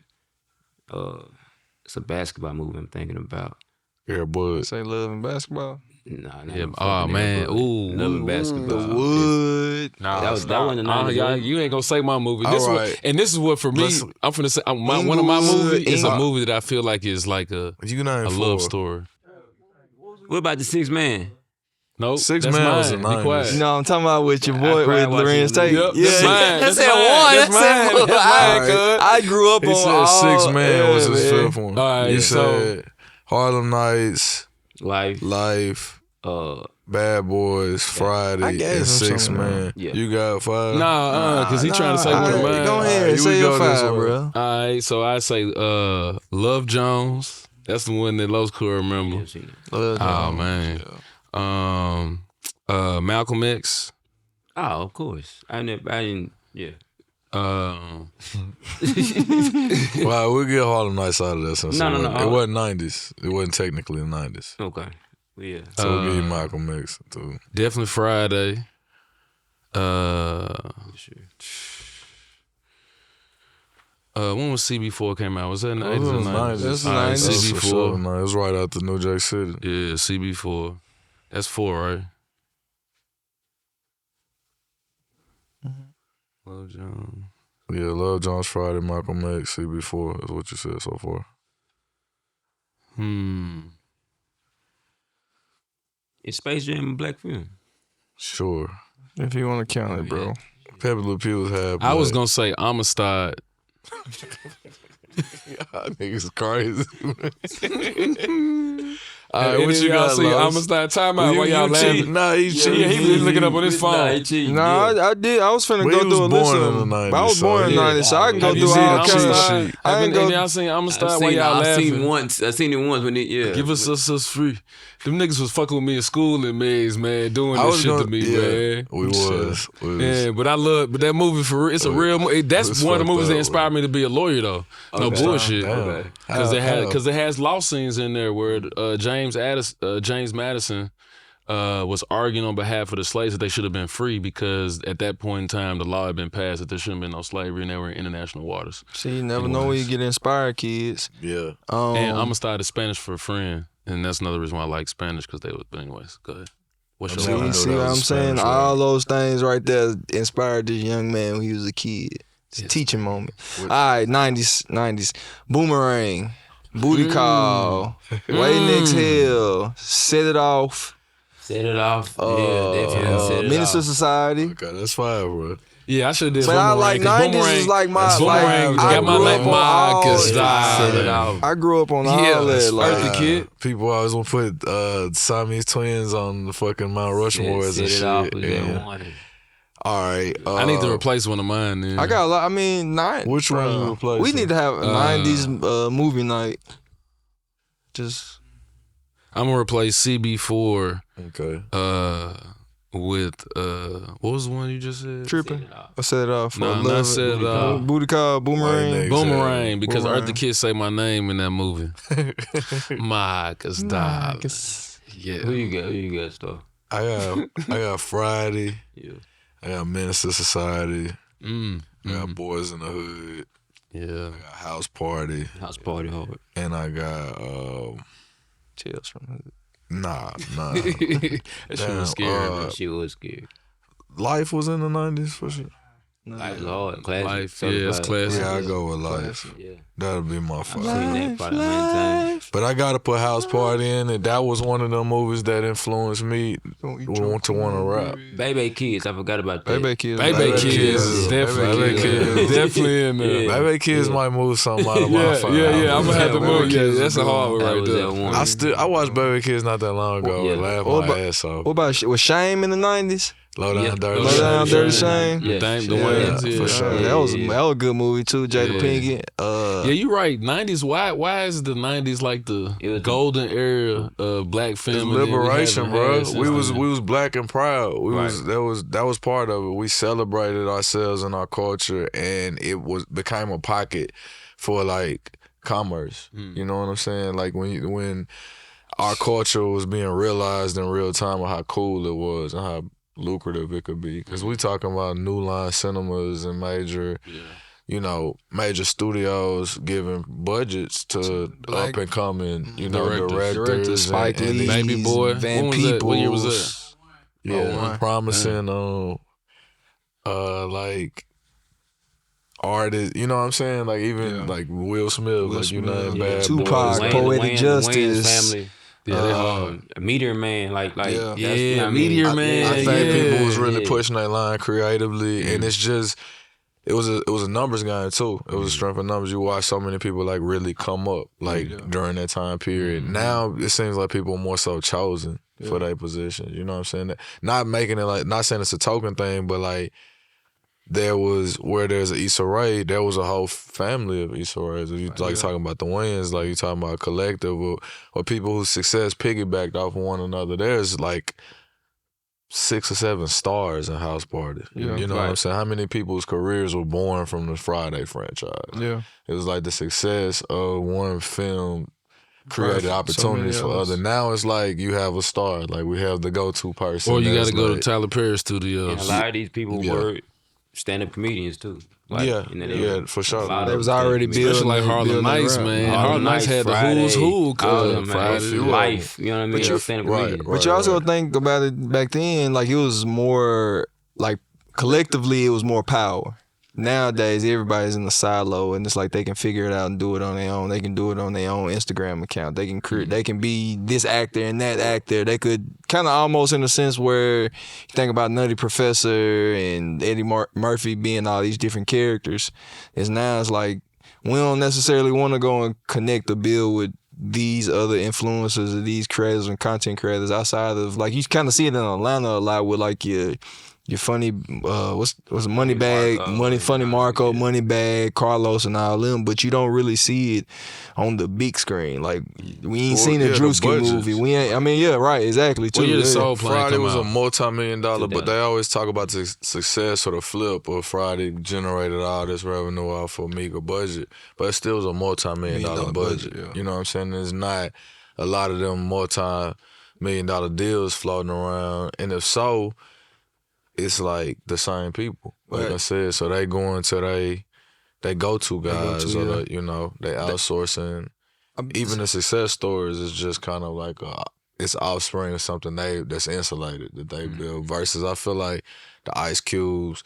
It's a basketball movie I'm thinking about. Air Bud. Say Love and Basketball. Nah, not Yeah, no oh fucking man, Air Bud. ooh, Love and The basketball. Wood. Nah, That was- that wasn't the 90s, y'all, was it? you ain't gonna say my movie. All This right. what, and this is what for me. Let's- I'm finna say one of my Inglewood, movies is a Ing- movie that I feel like is like a You name a 4. love story. What about the 6 Man? Nope, 6 that's Man mine. was the Be 90s. quiet. You know what I'm talking about with your boy, cried with watching Lorenz the Tate. movie. Yep, that's mine. That's That's that mine. one. That's That's mine. That's mine, that cuz. I grew up He on said all. 6 Man was his man. 5th one. All right, you so- said Harlem Nights, Life. Life, Uh, Bad Boys, Friday, I gave and him 6 some, Man. yeah. You got 5? Nah, cause he trying to say one of mine. Go ahead Alright, and say we your go this 5, way. bro. All right, so I say Love Jones. That's the one that Los could remember. yeah, seen it. Love Oh man. Malcolm X. Oh, of course. I didn't. Yeah. Um, Well, we'll get Harlem Nights out of this. Since No, it no, wasn't- no. It wasn't 90s. It wasn't technically the 90s. Okay. Yeah. So we'll give you Malcolm X, too. definitely Friday. Sure. When was CB4 came out? Was that in the 80s It or was 90s? That's the All right, 90s. That was for CB4. sure, man. It was right out the New Jack City. Yeah, CB4. That's 4, right? Love Jones. Yeah, Love Jones Friday, Malcolm X, CB4 is what you said so far. Is Space Jam a black film? Sure. If you want to count it, bro. Pepe Le Pew was half I was black. gonna say Amistad. Y'all niggas crazy. All Hey, right, what you got, see Los? Amistad? Time out. Why y'all cheating? laughing? Nah, he cheating. Yeah, he been looking up on his phone. Nah, he cheating. Nah, yeah. I did. I was finna But go he was through a list born of in the them. 90s, But I was so born in the yeah. 90s, so I can go Have you through seen all the cheat kinds of sheet? stuff. I Have ain't go. y'all seen Amistad? I've Why seen, y'all I've laughing? seen once. I seen it once when it. Yeah. Give us free. Them niggas was fucking with me in school and maze, man, doing I this was shit gonna, to me, yeah, man. we was. Yeah, but that movie for real, it's a real movie. That's it's one of the fucked movies that up, inspired me to be a lawyer, though. No Okay. bullshit. Damn. Because How? it has law scenes in there where James Madison was arguing on behalf of the slaves that they should have been free because at that point in time the law had been passed that there shouldn't have been no slavery and they were in international waters. See, you never know where you get inspired, kids. Yeah. And Amistad is Spanish for a friend, and that's another reason why I like Spanish because they would. But anyways, go ahead. What's I your never line? knew See that what I'm was saying? Spanish, All those things right there inspired this young man when he was a kid. It's a teaching moment. All right, 90s. Boomerang, Booty Call, Waiting Exhale, Set It Off, Set it off. Yeah, definitely set it Minister off. Society. Okay, that's 5, bro. Yeah, I should have did But I Boomerang. like 'cause 90s is like my Boomerang like, I got my grew like up on all Marcus that. Set it style. off. I grew up on all that's that. Like, Earthy Kid. People always want to put Siamese twins on the fucking Mount Rushmore and Set it shit. off with Yeah. that one. All right. I need to replace one of mine. Then I got a lot. I mean, Which one you replacing? We need to have a 90s movie night. Just I'm gonna replace CB4 Okay. with what was the one you just said? tripping. I set it off for No, love. not Set It Off. Booty Call, Boomerang. Waiting Boomerang, because Boomerang. Eartha Kitt say my name in that movie. Marcus Doll. Yeah. Who you got? Who you got, stuff? I got Friday. Yeah. I got Minister Society. Mm. I got Boys in the Hood. Yeah. I got House Party. House party hard. And I got Tales from the nah. That shit was scary. Damn, She was scared. Life was in the 90s for sure. Life was hard. Classic. Life, yeah, it's classic. Yeah, I go with Life. Yeah. That'll be my I've 5. seen that probably 100 times. But I gotta put House Party in it. That was one of them movies that influenced me want to rap. Baby Kids, I forgot about that. Baby Kids. Baby Kids is definitely Baby Kids. definitely in there. Yeah. Baby Kids might move something out of my Yeah, 5. yeah. I'm gonna have to move. Yeah, that's a hard one That right was there. that one. I watched Baby Kids not that long ago. Yeah. And laughed What my about- ass off. What about was Shame in the 90s? Low Down Yeah. Dirty. Low Low Down Dirty Shame. Shame. Yeah. The Yeah. Wayans, for yeah. sure. That was a good movie too. Jada Yeah. Pinkett. Yeah, you're right. 90s. Why is the 90s like the It was- golden era of black It's feminism? liberation, bro. We was we black and proud. Right. That was part of it. We celebrated ourselves and our culture, and it became a pocket for like commerce. You know what I'm saying? Like when our culture was being realized in real time of how cool it was and how lucrative it could be. Because we talking about New Line cinemas and major, you know, major studios giving budgets to up and coming, you know, directors Spike and Lee, Baby Boy. Van When was that? What year was Peebles. that? Yeah, promising like artists, you know what I'm saying? Like even like Will Smith, like you know, in Bad Tupac, Boys, Poetic Wayans Justice. family. Yeah, they hard. Meteor Man, like that's, you know what I mean? Meteor Man. I think people was really Yeah. pushing that line creatively, and it's just it was a numbers game too. It was a strength of numbers. You watch so many people like really come up like during that time period. Now it seems like people are more so chosen for their position. You know what I'm saying? Not making it like, not saying it's a token thing, but like there was, where there's an Issa Rae, there was a whole family of Issa Raes. If you like talking about the Wayans, like you talking about a collective or people whose success piggybacked off of one another. There's like 6 or 7 stars in House Party. You know what I'm saying? How many people's careers were born from the Friday franchise? Yeah. It was like the success of one film created opportunities for other. Now it's like you have a star, like we have the go-to person. Or you got that's to go like, to Tyler Perry Studios. And a lot of these people were stand-up comedians too. Like, you know, yeah, for sure. They was already building. Especially like Harlem Nights, man. Harlem Nights had the who's who. Friday, Life, you know what I mean? But you, stand-up right, comedians. But you also think about it back then, like it was more like collectively it was more power. Nowadays everybody's in a silo and it's like they can figure it out and do it on their own. They can do it on their own Instagram account. They can create, they can be this actor and that actor. They could kind of almost in a sense where you think about Nutty Professor and Eddie Murphy being all these different characters. It's like we don't necessarily want to go and connect or build with these other influencers or these creators and content creators outside of, like, you kind of see it in Atlanta a lot with like your funny what's Moneybag, Funny Marco, Moneybag, Carlos and all them, but you don't really see it on the big screen. Like we ain't seen a Drewski movie. We ain't. I mean, yeah, right, exactly. Too. Well, the Soul Plane Friday was out? a multi-million-dollar, but they always talk about the success or the flip of Friday generated all this revenue off of meager budget, but it still was a multi-million-dollar budget. You know what I'm saying? There's not a lot of them multi-million-dollar deals floating around, and if so, it's like the same people. Like I said, so they going to they go-to guys, or you know, they outsourcing. Even the success stories is just kind of like it's offspring of something that's insulated that they build. Versus, I feel like the Ice Cubes,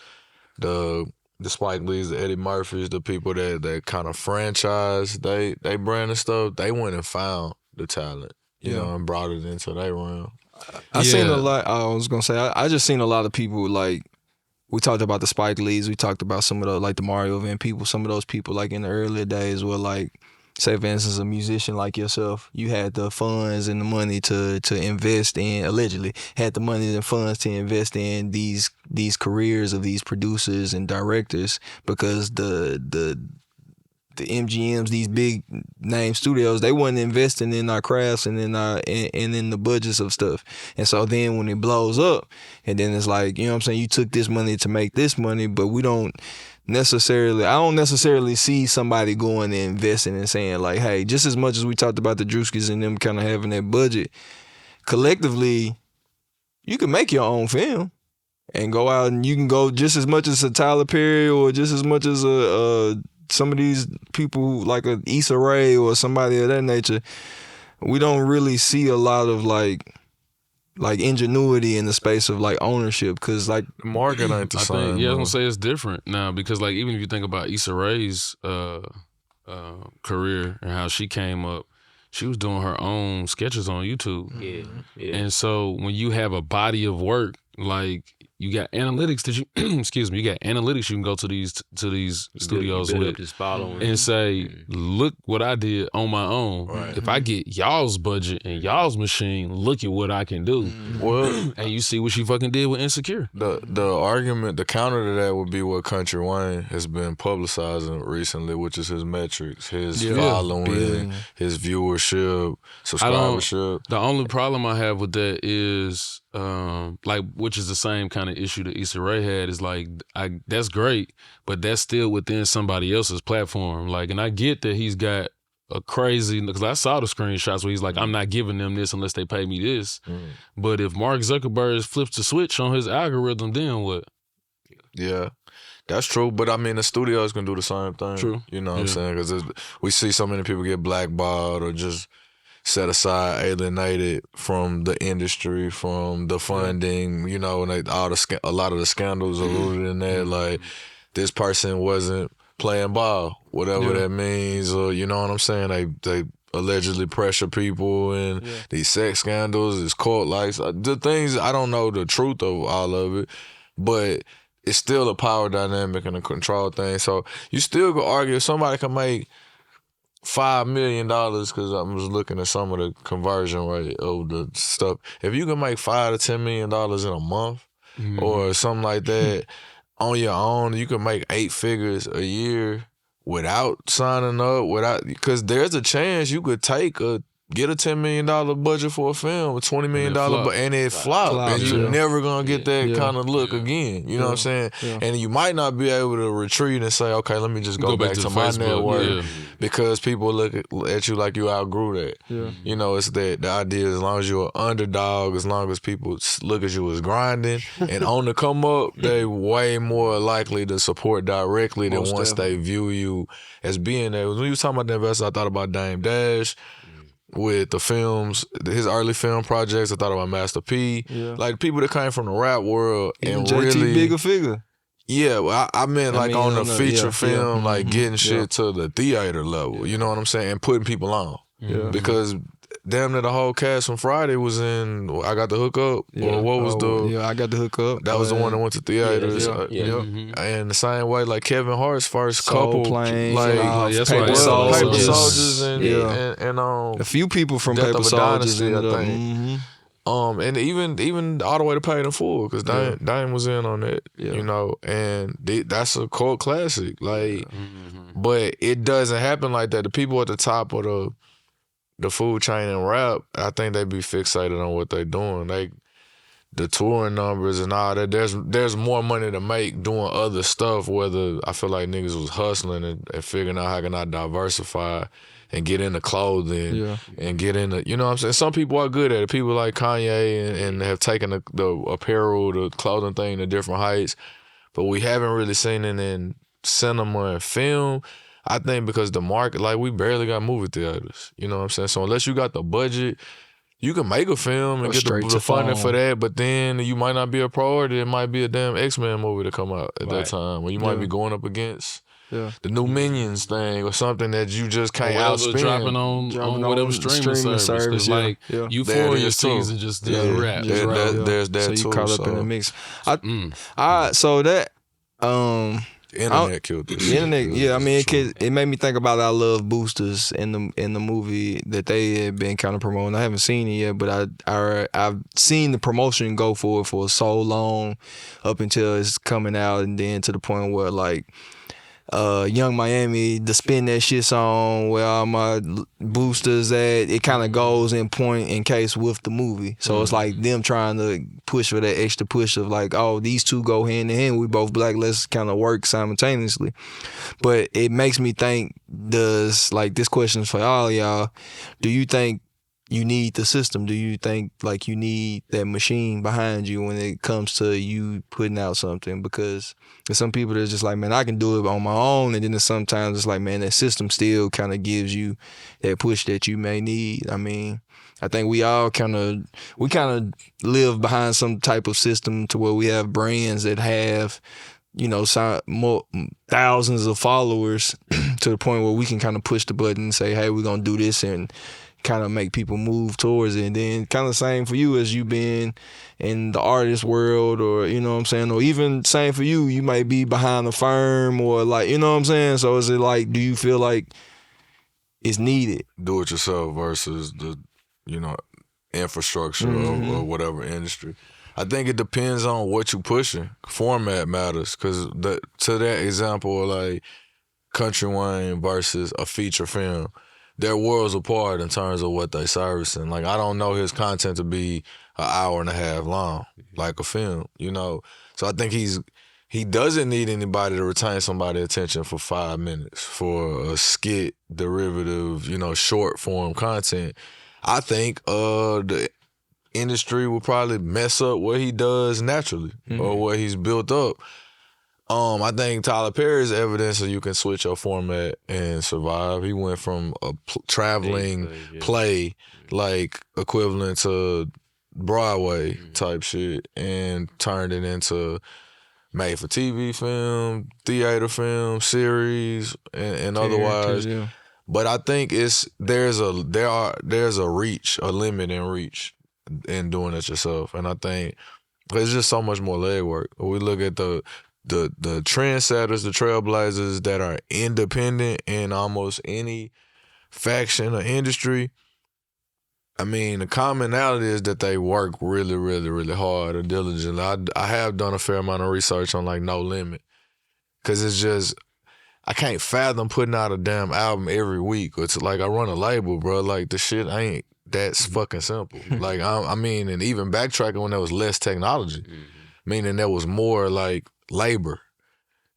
the Spike Lees, the Eddie Murphys, the people that kind of franchise they brand and stuff. They went and found the talent, you know, and brought it into their realm. I seen a lot. I was gonna say I just seen a lot of people, like we talked about the Spike Lees, we talked about some of the, like the Mario Van people, some of those people like in the earlier days were like, say for instance, a musician like yourself, you had the funds and the money to invest in, allegedly had the money and funds to invest in these careers of these producers and directors, because the MGMs, these big name studios, they wasn't investing in our crafts and in the budgets of stuff. And so then when it blows up, and then it's like, you know what I'm saying, you took this money to make this money, but I don't necessarily see somebody going and investing and saying like, hey, just as much as we talked about the Drewskis and them kind of having that budget, collectively, you can make your own film and go out and you can go just as much as a Tyler Perry or just as much as some of these people like a Issa Rae or somebody of that nature. We don't really see a lot of like ingenuity in the space of like ownership, because like the market ain't the same. I was gonna say it's different now, because like even if you think about Issa Rae's career and how she came up, she was doing her own sketches on YouTube. Yeah. And so when you have a body of work, like you got analytics that you you got analytics you can go to these studios with and say, look what I did on my own. Right. If I get y'all's budget and y'all's machine, look at what I can do. Well, and you see what she fucking did with Insecure. The argument, the counter to that would be what Country Wayne has been publicizing recently, which is his metrics, his following, his viewership, subscribership. The only problem I have with that is which is the same kind of issue that Issa Rae had, is like, that's great, but that's still within somebody else's platform. Like, and I get that he's got a crazy, because I saw the screenshots where he's like, I'm not giving them this unless they pay me this. But if Mark Zuckerberg flips the switch on his algorithm, then what? Yeah, that's true. But I mean, the studios can do the same thing. True. You know what I'm saying? Because we see so many people get blackballed or just set aside, alienated from the industry, from the funding. You know, and a lot of the scandals are rooted in that. Like, this person wasn't playing ball, whatever that means, or you know what I'm saying? They allegedly pressure people and these sex scandals, these court lights, the things, I don't know the truth of all of it, but it's still a power dynamic and a control thing. So you still could argue if somebody can make $5 million, because I was looking at some of the conversion rate of the stuff. If you can make $5 to $10 million in a month or something like that on your own, you can make 8 figures a year without signing up, because there's a chance you could get a $10 million budget for a film, a $20 million and it flop. And you're never going to get that kind of look again. You know what I'm saying? Yeah. And you might not be able to retreat and say, okay, let me just go back to my network because people look at you like you outgrew that. Yeah. You know, it's that the idea, as long as you're an underdog, as long as people look at you as grinding and on the come up, they way more likely to support directly than once they view you as being there. When you was talking about the investor, I thought about Dame Dash. With the films, his early film projects, I thought about Master P. Yeah. Like people that came from the rap world and JT really bigger figure. Yeah, well, I meant on the feature film, like getting shit to the theater level. You know what I'm saying? And putting people on. Yeah. Because damn near the whole cast from Friday was in I Got the Hook Up. Yeah. Or what was I Got the Hook Up. That was the one that went to theaters. And the same way, like Kevin Hart's first couple, Plane, like Paper Soldiers and a few people from Paper Soldiers ended up. And even all the way to Paid in Full, because Dame was in on that, you know, and that's a cult classic. Like, but it doesn't happen like that. The people at the top of the food chain and rap, I think they be fixated on what they doing. Like the touring numbers and all that. There's more money to make doing other stuff. Whether I feel like niggas was hustling and figuring out how can I diversify and get into clothing and get into, you know what I'm saying? Some people are good at it. People like Kanye and have taken the apparel, the clothing thing to different heights. But we haven't really seen it in cinema and film. I think because the market, like we barely got movie theaters. You know what I'm saying? So unless you got the budget, you can make a film and get the funding for that, but then you might not be a priority. It might be a damn X-Men movie to come out at that time, where you might be going up against the new Minions thing or something that you just can't outspend. Dropping on whatever streaming service. Like Euphoria season just wrapped. There's that so too. So you caught up in the mix. So that... The internet killed this. The internet, I mean, it made me think about I Love Boosters in the movie that they had been kind of promoting. I haven't seen it yet, but I've seen the promotion go for it for so long, up until it's coming out, and then to the point where like Young Miami, the Spin That Shit song, where all my boosters at, it kind of goes in point in case with the movie. So it's like them trying to push for that extra push of like, oh, these two go hand in hand. We both black. Let's kind of work simultaneously. But it makes me think, like this question is for all y'all, do you think you need the system? Do you think like you need that machine behind you when it comes to you putting out something? Because there's some people that's just like, man, I can do it on my own, and then sometimes it's like, man, that system still kind of gives you that push that you may need. I mean, I think we all kind of live behind some type of system to where we have brands that have, you know, thousands of followers to the point where we can kind of push the button and say, hey, we're gonna do this, and kind of make people move towards it. And then kind of same for you as you been in the artist world, or, you know what I'm saying, or even same for you, you might be behind a firm, or like, you know what I'm saying? So is it like, do you feel like it's needed? Do it yourself versus the, you know, infrastructure or whatever industry. I think it depends on what you pushing. Format matters, because to that example, like Country Wayne versus a feature film, they're worlds apart in terms of what they servicing. Like, I don't know his content to be an hour and a half long, like a film, you know? So I think he's he doesn't need anybody to retain somebody's attention for 5 minutes for a skit, derivative, short form content. I think the industry will probably mess up what he does naturally or what he's built up. I think Tyler Perry's evidence that you can switch your format and survive. He went from a traveling play like equivalent to Broadway type shit and turned it into made for TV film, theater film, series, and otherwise. Yeah. But I think there's a reach, a limit in reach in doing it yourself. And I think there's just so much more legwork. We look at the trendsetters, the trailblazers that are independent in almost any faction or industry. I mean, the commonality is that they work really, really, really hard and diligently. I have done a fair amount of research on like No Limit, because it's just, I can't fathom putting out a damn album every week. It's like I run a label, bro. Like the shit ain't that fucking simple. Like I mean, and even backtracking when there was less technology, meaning there was more like labor.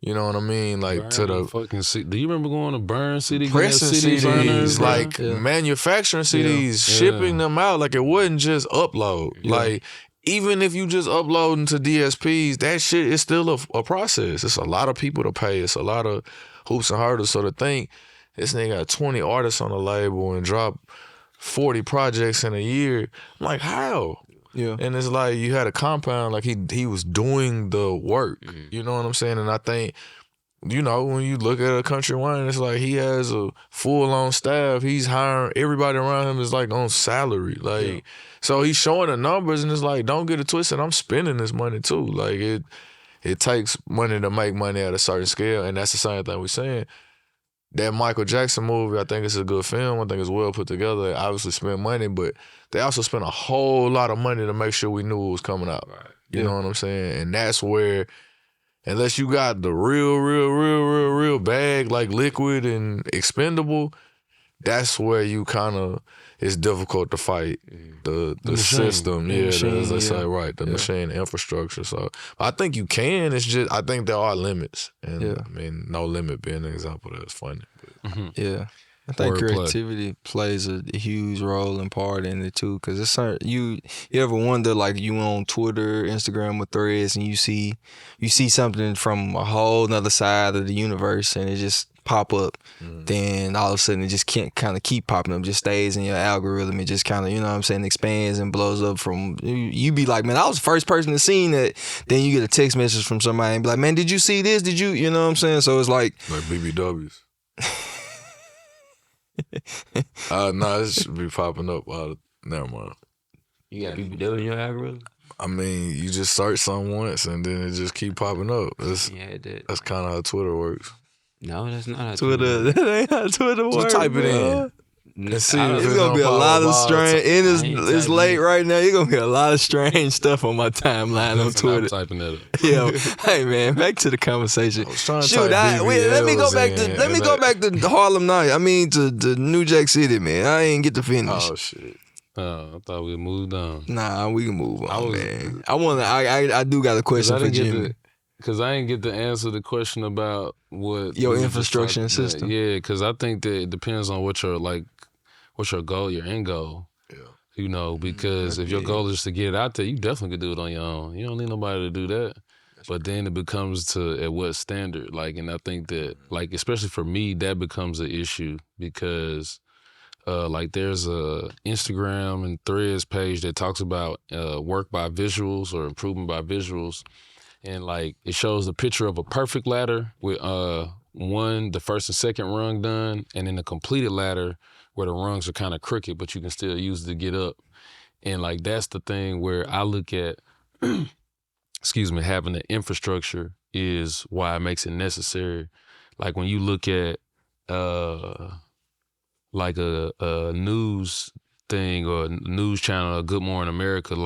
You know what I mean? Like burn to the fucking CD. Do you remember going to Burn CD? Pressing CDs, burners, like manufacturing CDs, shipping them out. Like it wasn't just upload. Like even if you just uploading to DSPs, that shit is still a process. It's a lot of people to pay. It's a lot of hoops and hurdles. So to think this nigga got 20 artists on the label and drop 40 projects in a year, I'm like, how? Yeah. And it's like you had a compound, like he was doing the work. You know what I'm saying? And I think, when you look at a country wine, it's like he has a full-on staff. He's hiring, everybody around him is like on salary. Like, so he's showing the numbers and it's like, don't get it twisted, I'm spending this money too. Like it takes money to make money at a certain scale, and that's the same thing we're saying. That Michael Jackson movie, I think it's a good film. I think it's well put together. They obviously spent money, but they also spent a whole lot of money to make sure we knew it was coming out. Right. You know what I'm saying? And that's where, unless you got the real bag, like liquid and expendable, that's where you kind of, it's difficult to fight the system. The machine, say, right, the machine infrastructure. So I think you can. It's just, I think there are limits. And I mean, No Limit being an example that's funny. But. Yeah. I think creativity plays a huge role and part in it too, because it's you ever wonder, like you on Twitter, Instagram, or Threads, and you see something from a whole nother side of the universe, and it just pop up. Then all of a sudden it just can't kind of keep popping up, just stays in your algorithm. It just kind of, expands and blows up from, you be like, man, I was the first person to see that. Then you get a text message from somebody and be like, man, did you see this? Did you know what I'm saying? So it's like BBWs. No, this should be popping up. Never mind. You got BBW in your algorithm? I mean, you just search something once and then it just keep popping up. That's kind of how Twitter works. No, that's not how Twitter. That ain't how Twitter works. Just type it in. And see, it's gonna be a lot of strange. It's late right now. You're gonna be a lot of strange stuff on my timeline on Twitter. I'm typing that up. Yeah. Hey man, back to the conversation. Let me go back to Harlem Night. I mean to New Jack City, man. I ain't get to finish. Oh shit. I thought we moved on. Nah, we can move on, man. I do got a question for Jimmy. Because I didn't get to answer the question about what your infrastructure system. Yeah, because I think that it depends on what's your goal, your end goal. Yeah. Because if your goal is to get it out there, you definitely could do it on your own. You don't need nobody to do that. But then it becomes at what standard? And I think that, especially for me, that becomes an issue because, there's a Instagram and Threads page that talks about work by visuals or improvement by visuals. And it shows a picture of a perfect ladder with the first and second rung done, and then a completed ladder where the rungs are kind of crooked, but you can still use it to get up. And that's the thing where I look at, having the infrastructure is why it makes it necessary. When you look at a news thing or a news channel, a Good Morning America,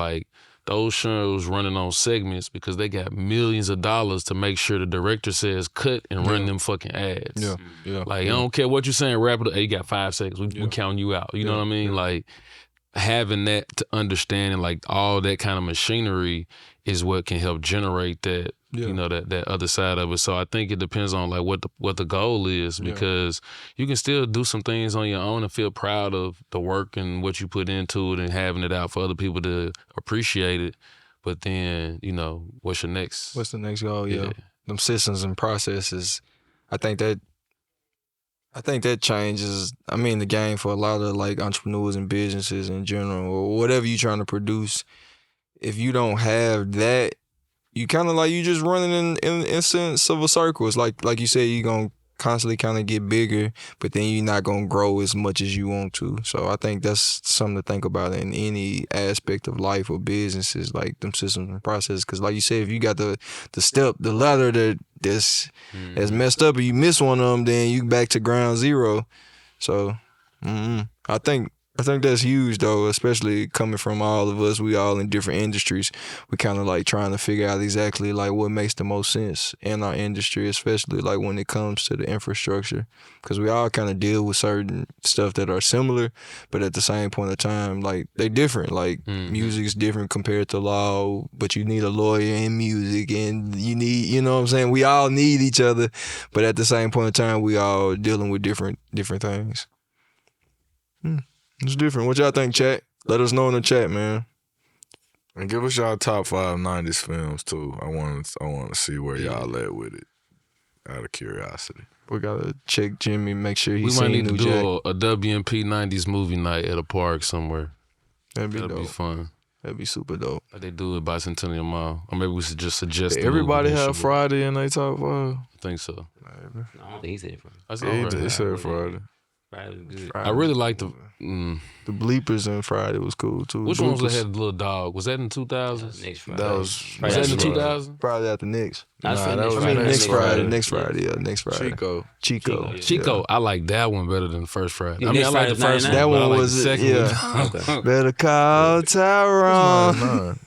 those shows running on segments because they got millions of dollars to make sure the director says cut and run them fucking ads. Yeah. I don't care what you're saying, rap it. Hey, you got 5 seconds. We counting you out. You know what I mean? Having that to understand and all that kind of machinery is what can help generate that You know, that other side of it. So I think it depends on like what the goal is, because you can still do some things on your own and feel proud of the work and what you put into it and having it out for other people to appreciate it. But then, you know, what's your next? What's the next goal? Yeah. Them systems and processes. I think that changes, I mean, the game for a lot of like entrepreneurs and businesses in general, or whatever you're trying to produce. If you don't have that, you kind of like, you just running in sense of a circle. It's like you said, you're going to constantly kind of get bigger, but then you're not going to grow as much as you want to. So I think that's something to think about in any aspect of life or businesses, like them systems and processes. Because like you said, if you got the ladder that's messed up and you miss one of them, then you back to ground zero. So I think that's huge though, especially coming from all of us. We all in different industries. We kind of like trying to figure out exactly like what makes the most sense in our industry, especially like when it comes to the infrastructure, because we all kind of deal with certain stuff that are similar, but at the same point of time, like they different. Like music's different compared to law, but you need a lawyer in music, and you need, you know what I'm saying? We all need each other, but at the same point of time, we all dealing with different things. It's different. What y'all think, chat? Let us know in the chat, man. And give us y'all top 5 90s films too. I want to see where y'all at with it. Out of curiosity. We gotta check Jimmy, make sure We he's might seen need to New do Jack. a WMP 90s movie night at a park somewhere. That'd be That'd dope. be fun. That'd be super dope. Like they do it by Centennial Mall. Or maybe we should just suggest Everybody the movie. have Friday in their top 5. I think so. No, I don't think he said it for me. I said, Yeah, alright. he said Friday. Friday was good. I really like the. The bleepers in Friday was cool too. Which ones that had the little dog? Was that in 2000s? Next Friday. That was Was that in 2000? Friday after next. I said that next was Friday. Next Friday. Yeah. Next Friday. Yeah, next Friday. Chico. Yeah. Chico, I like that one better than the first Friday. Yeah, I mean, I next like the Friday's first 99. one. That but I one like was the it. second Yeah. one. Better call Tyrone.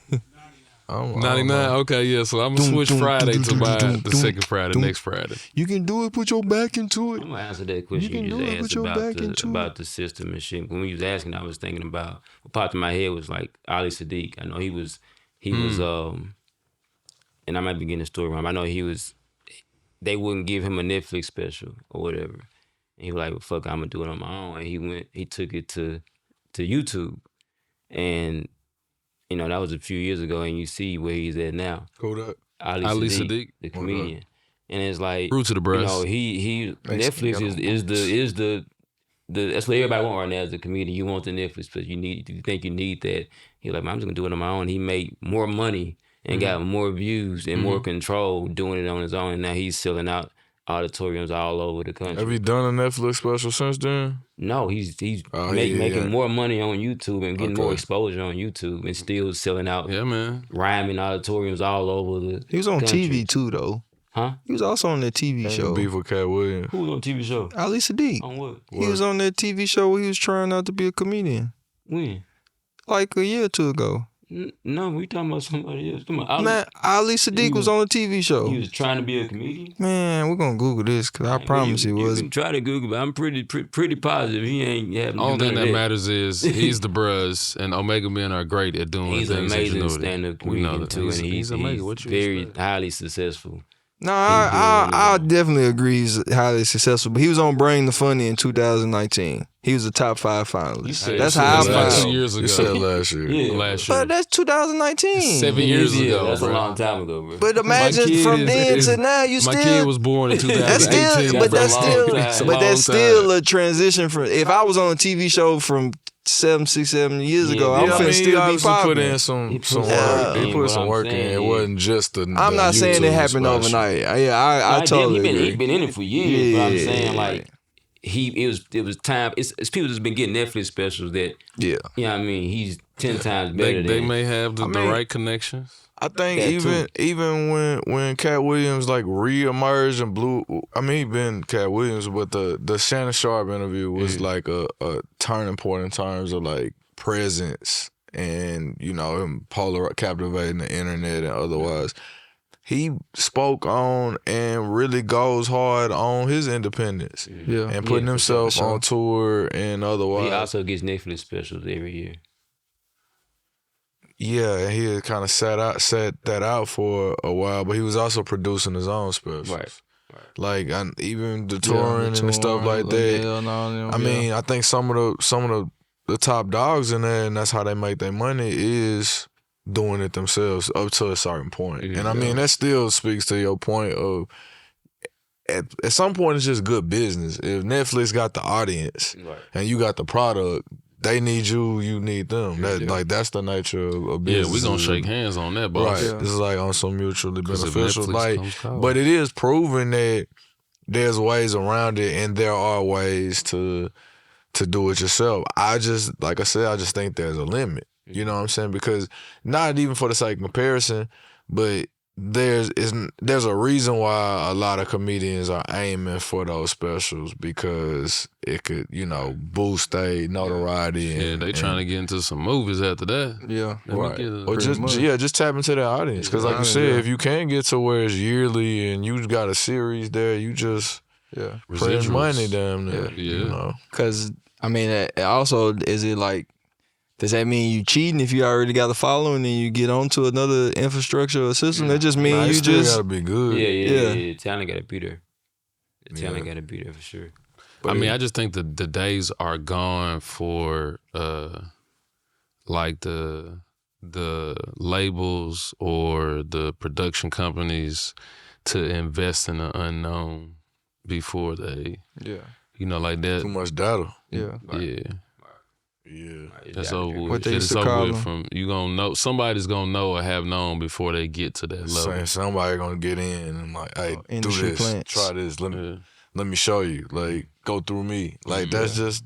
99. Okay, yeah. So I'm gonna switch Friday to the second Friday, next Friday. You can do it. Put your back into it. I'm gonna answer that question can you do it, just put asked your back into about the system and shit. When you was asking, I was thinking about what popped in my head was like Ali Sadiq. I know he was and I might be getting the story wrong. I know they wouldn't give him a Netflix special or whatever. And he was like, well, fuck, I'm gonna do it on my own. And he took it to YouTube. And you know, that was a few years ago, and you see where he's at now. Who that? Ali Sadiq, the comedian. And it's like, Root to the breast. you know, he Netflix is the that's what everybody want right now as a comedian. You want the Netflix, but you think you need that. He's like, man, I'm just gonna do it on my own. He made more money and got more views and more control doing it on his own. And now he's selling out auditoriums all over the country. Have you done a Netflix special since then? No, he's making more money on YouTube and getting more Okay. exposure on YouTube and still selling out Yeah, man. rhyming auditoriums all over the He was on country. TV too, though. Huh? He was also on that TV show. Beef with Cat Williams. Who was on TV show? Ali Sadiq. On what? He was on that TV show where he was trying out to be a comedian, When? like a year or two ago. No, we talking about somebody else. Come on, Man, Ali Sadiq was on a TV show. He was trying to be a comedian. Man, we're gonna Google this because I promise you it was. You can try to Google, but I'm pretty positive he ain't having Only none thing of that matters is he's the bruh, and Omega Men are great at doing He's an things. amazing ingenuity. stand-up We know comedian that. too, and he's Omega. What you very expect? highly successful. No, I definitely agree he's highly successful. But he was on Bring the Funny in 2019. He was a top 5 finalist. That's how I That's like found. 2 years ago. You said last year. Yeah. Last year. But that's 2019. 7 years Yeah, ago, that's bro. a long time ago, bro. But imagine kid from is- then is- to now, you My still. kid was born in 2018. That's still a a transition from. If I was on a TV show from 7 years ago, I'm Yeah, I finna mean, he still be obviously put popular. in some put work. some He in, put what some I'm work in. saying, It yeah. wasn't just the. I'm not saying it YouTube happened special. overnight. I totally He agree. been in it for years, but I'm Yeah. saying like it was time. It's people that's been getting Netflix specials that Yeah. you know what I mean. He's 10 times better They than. may have the mean- right connections. I think That even when Cat Williams like re-emerged and blew. I mean, he been Cat Williams, but the Shannon Sharp interview was like a turning point in terms of like presence and him captivating the internet and otherwise. He spoke on and really goes hard on his independence Yeah. and putting for himself sure. on tour and otherwise. He also gets Netflix specials every year. Yeah, he had kind of set that out for a while, but he was also producing his own specials. Right. Like even the touring and the stuff like that. I mean, I think some of the top dogs in there, and that's how they make their money, is doing it themselves up to a certain point. And I mean, that still speaks to your point of at some point it's just good business. If Netflix got the audience and you got the product, they need you need them. Like that's the nature of business. Yeah, we gonna shake hands on that, boss. Right. This is like on some mutually beneficial. Like, but but it is proven that there's ways around it, and there are ways to do it yourself. Like I said, I just think there's a limit. You know what I'm saying? Because not even for the sake of comparison, but there's a reason why a lot of comedians are aiming for those specials, because it could, boost their notoriety. Yeah, they trying to get into some movies after that. Yeah, right. Or just tap into their audience. Because like you said, if you can get to where it's yearly and you got a series there, you just print money down there. Yeah. Because I mean, also, is it like, does that mean you cheating if you already got the following and you get onto another infrastructure or system? That just means you still just gotta be good. Yeah. Talent gotta be there. The talent gotta be there for sure. But I mean, I just think the days are gone for like the labels or the production companies to invest in the unknown before they, like that. Too much data. Yeah. Yeah. That's over with. What they used to It's call over with them. from you gonna know, somebody's gonna know or have known before they get to that level. Saying somebody gonna get in and like, hey, do industry this, plants. try this, let me show you. Like, go through me. Like that's just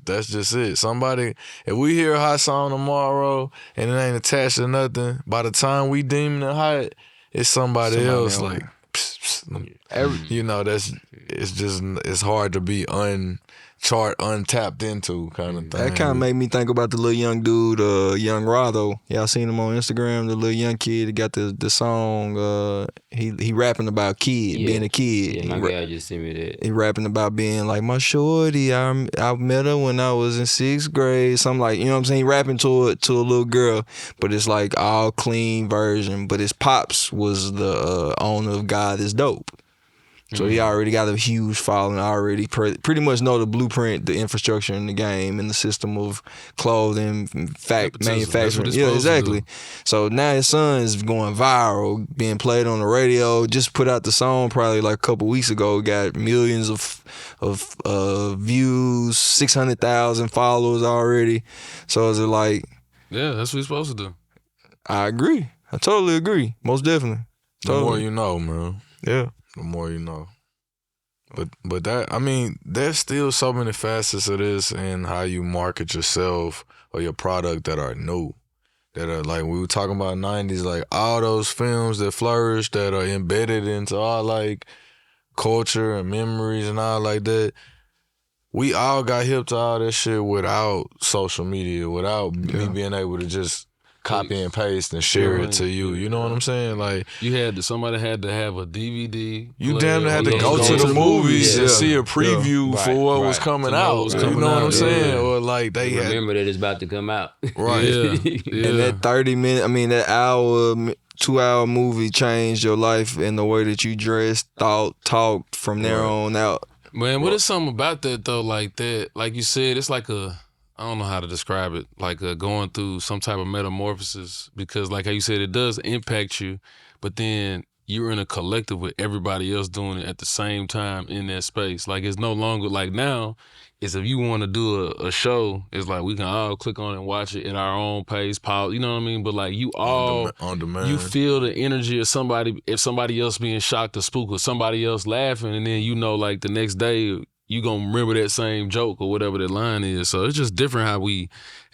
it. Somebody, if we hear a hot song tomorrow and it ain't attached to nothing, by the time we deem it hot, it's somebody else. Like, it's hard to be untapped into kind of thing. That kind of made me think about the little young dude, Young Rado. Y'all seen him on Instagram? The little young kid that got the song. He rapping about being a kid. Yeah, my guy just sent me that. He rapping about being like, my shorty, I met her when I was in 6th grade. Something like, you know what I'm saying? He rapping to a little girl, but it's like all clean version. But his pops was the owner of God Is Dope. So he already got a huge following, already pretty much know the blueprint, the infrastructure in the game, and the system of clothing, manufacturing. Yeah, exactly. So now his son is going viral, being played on the radio. Just put out the song probably like a couple weeks ago. Got millions of views, 600,000 followers already. So is it like? Yeah, that's what he's supposed to do. I agree. I totally agree. Most definitely. The more you know, man. Yeah. The more you know. But that, I mean, there's still so many facets of this and how you market yourself or your product that are new. That are like, we were talking about 90s, like all those films that flourished that are embedded into our like culture and memories and all like that. We all got hip to all that shit without social media, without me being able to just copy and paste and share it to you. You know what I'm saying? Like, somebody had to have a DVD. You damn near had to go to the movies and see a preview for what was coming out. You know what I'm saying? Or like they had remember that it's about to come out. Right. And that 30-minute, I mean that hour, 2-hour movie changed your life in the way that you dressed, thought, talked from there on out. Man, what is something about that though? Like that, like you said, it's like I don't know how to describe it, like going through some type of metamorphosis, because like how you said, it does impact you, but then you're in a collective with everybody else doing it at the same time in that space. Like it's no longer like now, is if you want to do a show, it's like we can all click on it and watch it at our own pace, pause, you know what I mean? But like you all, on demand. You feel the energy of somebody, if somebody else being shocked or spooked or somebody else laughing, and then like the next day, you gonna remember that same joke or whatever that line is. So it's just different how we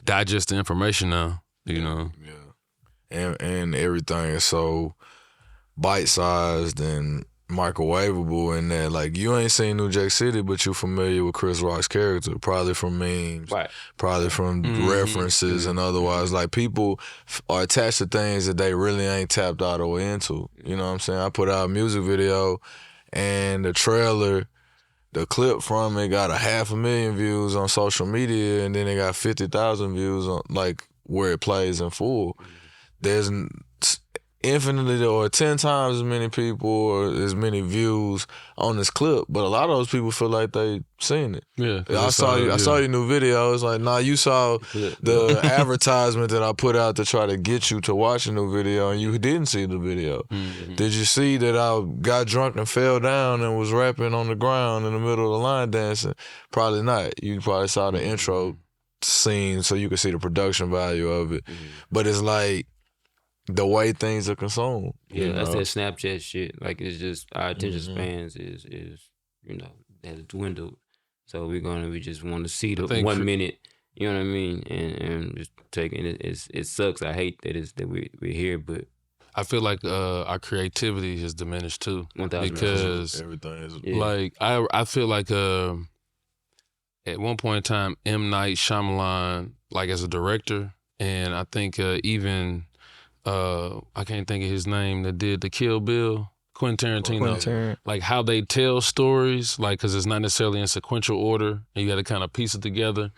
digest the information now, you know? Yeah. And everything is so bite-sized and microwavable in that, like, you ain't seen New Jack City, but you familiar with Chris Rock's character, probably from memes, probably from references and otherwise. Like, people are attached to things that they really ain't tapped all the way into. You know what I'm saying? I put out a music video and the trailer, the clip from it got 500,000 views on social media, and then it got 50,000 views on like where it plays in full. there's infinitely or 10 times as many people or as many views on this clip, but a lot of those people feel like they seen it. Yeah, I saw your new video. It's like, nah, you saw the advertisement that I put out to try to get you to watch a new video, and you didn't see the video. Mm-hmm. Did you see that I got drunk and fell down and was rapping on the ground in the middle of the line dancing? Probably not. You probably saw the intro scene so you could see the production value of it. But it's like, the way things are consumed. Yeah, that's that Snapchat shit. Like, it's just our attention spans is has dwindled. So we just want to see the 1 minute. You know what I mean? And just taking it. It sucks. I hate that we're here, but I feel like our creativity has diminished too. 1,000%. Because everything is like I feel like at one point in time, M. Night Shyamalan, like as a director, and I think even I can't think of his name that did the Kill Bill, Quentin Tarantino. Like how they tell stories, like because it's not necessarily in sequential order, and you got to kind of piece it together.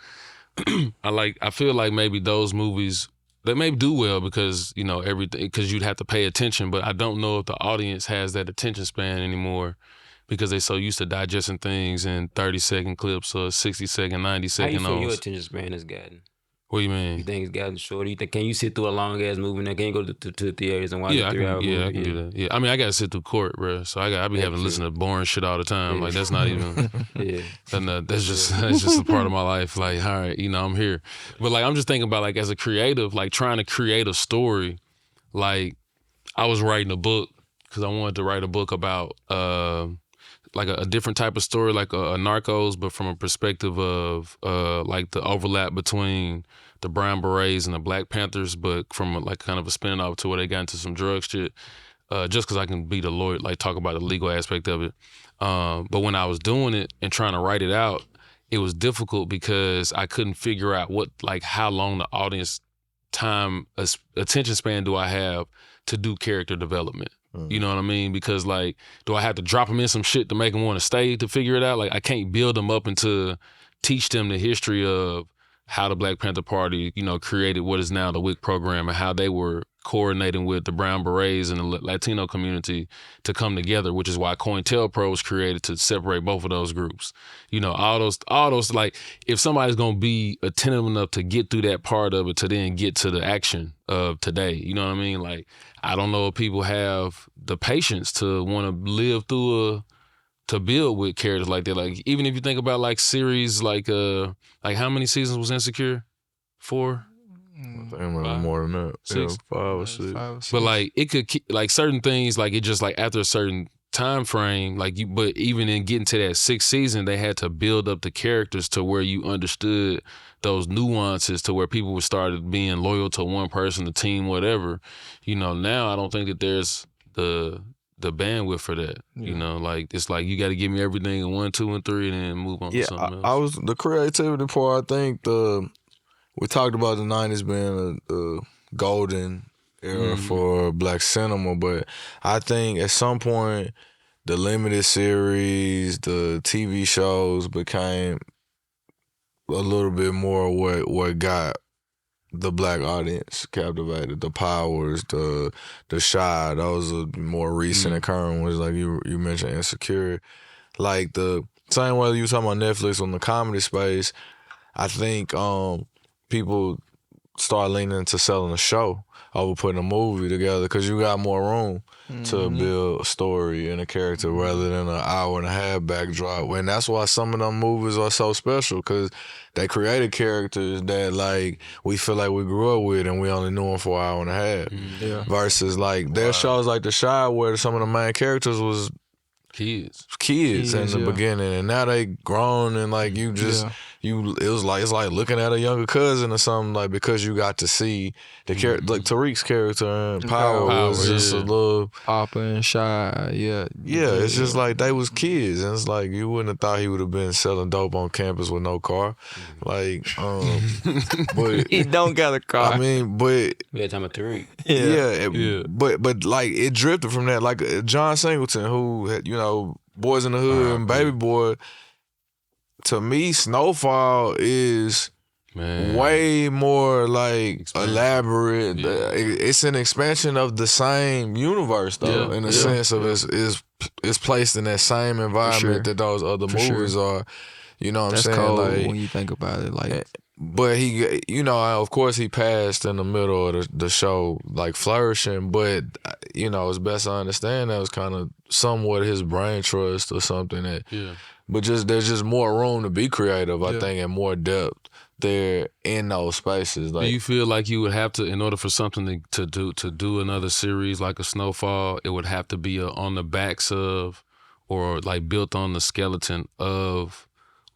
I feel like maybe those movies they may do well because everything because you'd have to pay attention, but I don't know if the audience has that attention span anymore because they're so used to digesting things in 30-second clips or 60-second, 90-second. How you feel your attention span has gotten? What do you mean? You think it's gotten shorter? You think can you sit through a long ass movie now? Can you go to the theaters and watch a 3-hour movie? Yeah, I can do that. Yeah, I mean I gotta sit through court, bro. So I be having to listen to boring shit all the time. Like that's not even. That's just a part of my life. Like all right, I'm here. But like I'm just thinking about like as a creative, like trying to create a story. Like I was writing a book because I wanted to write a book about like a different type of story, like a Narcos, but from a perspective of like the overlap between the Brown Berets and the Black Panthers, but from like kind of a spin-off to where they got into some drug shit, just because I can be the lawyer, like talk about the legal aspect of it. But when I was doing it and trying to write it out, it was difficult because I couldn't figure out how long the audience time, attention span do I have to do character development. You know what I mean? Because like, do I have to drop them in some shit to make them want to stay to figure it out? Like I can't build them up into teach them the history of how the Black Panther Party, created what is now the WIC program and how they were coordinating with the Brown Berets and the Latino community to come together, which is why COINTELPRO was created to separate both of those groups. All those like if somebody's gonna be attentive enough to get through that part of it to then get to the action of today, you know what I mean? Like I don't know if people have the patience to want to live through to build with characters like that. Like even if you think about like series like how many seasons was Insecure? 4? I think more than that. 6? 5 or 6. But like it could like certain things like it just like after a certain time frame but even in getting to that 6th season they had to build up the characters to where you understood those nuances to where people started being loyal to one person, the team, whatever. Now I don't think that there's the bandwidth for that. Like it's like you got to give me everything in 1, 2, and 3, and then move on to something else. The creativity part. I think we talked about the 90s being a golden era for Black cinema, but I think at some point the limited series, the TV shows became a little bit more what got the Black audience captivated. The Powers, the Shy, those are more recent occurrences. Like you mentioned Insecure. Like the same way you were talking about Netflix on the comedy space, I think people start leaning into selling a show over putting a movie together because you got more room to build a story and a character rather than an hour and a half backdrop. And that's why some of them movies are so special because they created characters that like we feel like we grew up with and we only knew them for an hour and a half. Versus like there's shows like The Shy where some of the main characters was kids in the beginning, and now they grown and like you just it's like looking at a younger cousin or something, like because you got to see the character, like Tariq's character and Power was just a little Papa and Shy, it's just like they was kids, and it's like you wouldn't have thought he would have been selling dope on campus with no car, like but he don't got a car. I mean, but we had time with Tariq. But like it drifted from that, like John Singleton, who had, Boys in the Hood and Baby Boy. To me, Snowfall is Man. way more like elaborate. It's an expansion of the same universe, though, in a sense of it's placed in that same environment that those other movies are. You know what I'm saying? Cold like when you think about it. Like, but he, of course, he passed in the middle of the show, like flourishing. But it's best I understand that was kind of somewhat his brain trust or something. But there's just more room to be creative, I think, and more depth there in those spaces. Like, do you feel like you would have to, in order for something to do another series like a Snowfall, it would have to be on the backs of, or like built on the skeleton of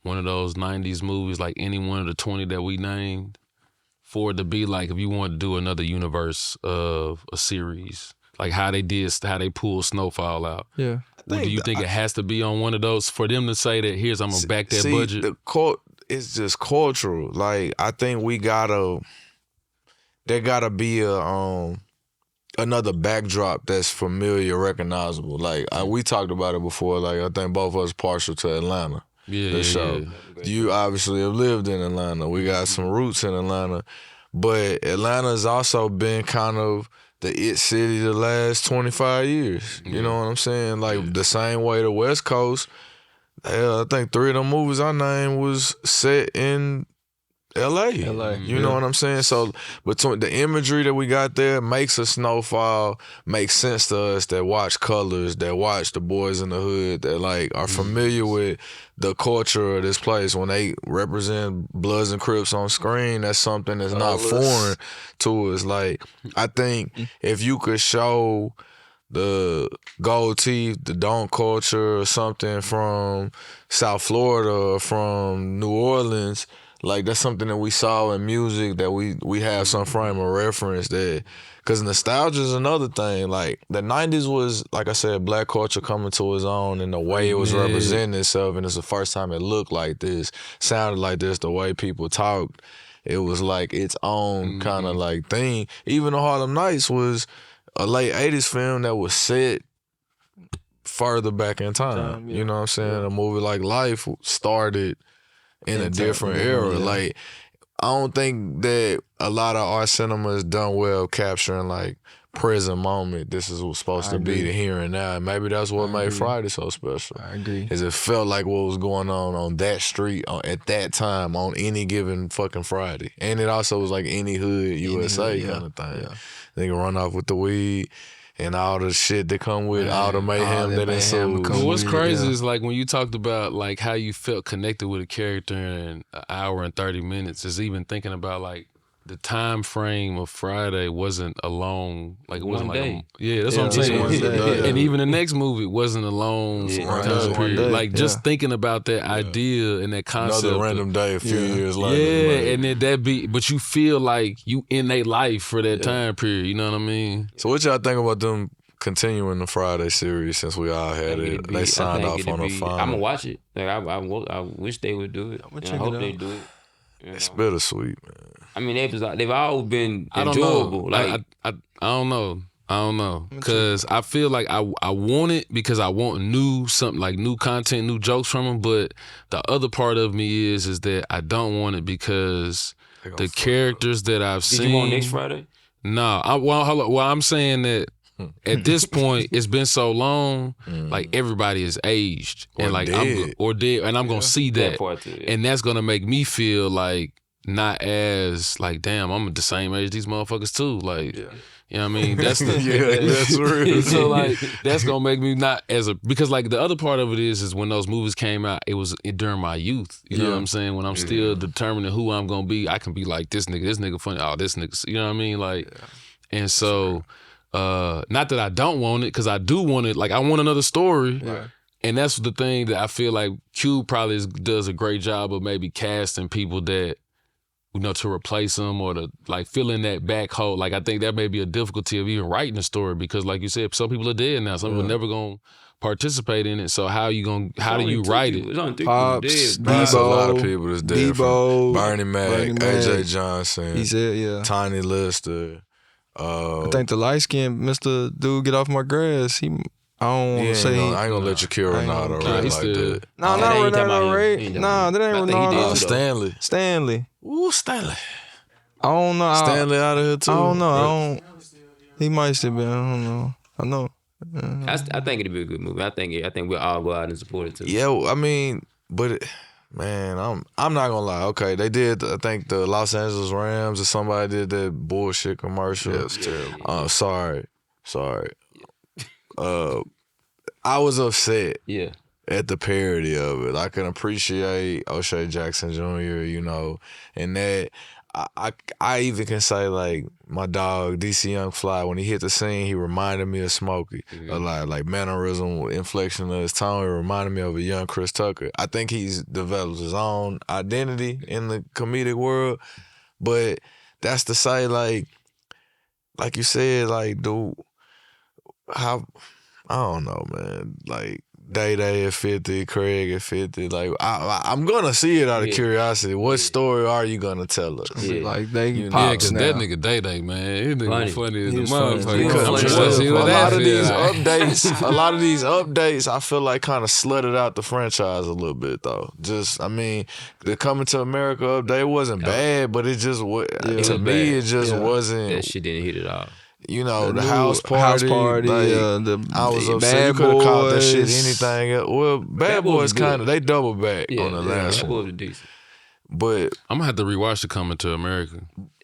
one of those 90s movies, like any one of the 20 that we named, for it to be like, if you want to do another universe of a series, like how they pulled Snowfall out. yeah. Do you think it has to be on one of those for them to say that, here's, I'm going to back that budget? It's just cultural. Like, I think there gotta be another backdrop that's familiar, recognizable. Like, we talked about it before. Like, I think both of us partial to Atlanta. The show. You obviously have lived in Atlanta. We got some roots in Atlanta. But Atlanta's also been kind of the it city the last 25 years. You know what I'm saying? Like, the same way the West Coast, hell, I think 3 of them movies I named was set in LA. You know what I'm saying? So between the imagery that we got there makes a Snowfall make sense to us that watch Colors, that watch the Boys in the Hood, that like are familiar with the culture of this place. When they represent Bloods and Crips on screen, that's something that's not foreign to us. Like, I think if you could show the gold teeth, the don't culture or something from South Florida or from New Orleans, like, that's something that we saw in music, that we have some frame of reference that, because nostalgia is another thing. Like, the 90s was, like I said, black culture coming to its own, and the way it was representing itself, and it's the first time it looked like this, sounded like this, the way people talked. It was like its own kind of like thing. Even the Harlem Nights was a late 80s film that was set further back in time. You know what I'm saying? A movie like Life started in a different era. Like, I don't think that a lot of our cinema is done well capturing like present moment. This is what's supposed to be the here and now. And maybe that's what made Friday so special. I agree. Is it felt like what was going on that street at that time on any given fucking Friday. And it also was like any hood USA kind of thing. They can run off with the weed and all the shit that come with all the mayhem that ensues. What's crazy is like when you talked about like how you felt connected with a character in an hour and 30 minutes, is even thinking about like the time frame of Friday wasn't a long, like it wasn't like that's what I'm saying. And even the next movie wasn't a long time period. Like just thinking about that idea and that concept. Another random day a few years later. Yeah, and then but you feel like you in their life for that time period. You know what I mean? So what y'all think about them continuing the Friday series since we all had it? They signed off on a final. I'm gonna watch it. Like I wish they would do it. I hope they do it. It's bittersweet, man. I mean, they've all been enjoyable. I don't know. Because I feel like I want it because I want new content, new jokes from them. But the other part of me is that I don't want it because the characters that I've seen. Did you want next Friday? No. Well, I'm saying that at this point, it's been so long, like everybody is aged. Or and like dead. I'm dead. And I'm going to see that. Part too, And that's going to make me feel like not as like, damn, I'm the same age these motherfuckers too. Like, you know what I mean? That's the that's real. So like that's gonna make me not because like the other part of it is when those movies came out, it was during my youth. You know what I'm saying? When I'm still determining who I'm gonna be, I can be like this nigga funny. Oh, this nigga, you know what I mean? Like, and so not that I don't want it, because I do want it. Like I want another story. Right. And that's the thing that I feel like Cube probably does a great job of maybe casting people that, you know, to replace them or to like fill in that back hole. Like I think that may be a difficulty of even writing a story because like you said, some people are dead now. Some people are never gonna participate in it. So how do you write it? Pops, That's a lot of people that's dead. Debo, Bernie Mac, AJ Johnson, he said, Tiny Lister. I think the light skinned Mr. Dude Get Off My Grass, I don't want to say. I ain't gonna let you kill Ronaldo right like that. No, not Ronaldo Ray. Nah, that ain't Ronaldo. Stanley. Stanley. Ooh, Stanley. I don't know. Stanley out of here too. I don't know. He might still be. I don't know. I know. I think it'd be a good movie. I think we'll all go out and support it too. Yeah, I mean, but man, I'm not gonna lie. Okay, they did. I think the Los Angeles Rams or somebody did that bullshit commercial. Yeah, it's terrible. Sorry. I was upset. Yeah. At the parody of it. I can appreciate O'Shea Jackson Jr., you know, and that I even can say, like, my dog, DC Young Fly, when he hit the scene, he reminded me of Smokey. A lot, like mannerism, inflection of his tone, it reminded me of a young Chris Tucker. I think he's developed his own identity in the comedic world, but that's to say, like you said, like, dude, how, I don't know, man, like, Day at 50, Craig at 50. Like I'm gonna see it out of curiosity. What story are you gonna tell us? Yeah. Like they Yeah, pops because now. that nigga Day, man, his nigga funny as the funny. motherfucker. He was I'm funny. trying to see what A that lot of feel these like. updates, I feel like kind of slutted out the franchise a little bit though. Just, I mean, the Coming to America update wasn't bad, but it just to me it just wasn't. That shit didn't hit it all. You know, the new house party, like, the I was upset. Bad You could have called that shit Boys. anything else. Well, Bad Boys kind of, they double back on the last Bad one. Boys was decent. But I'm gonna have to rewatch the Coming to America.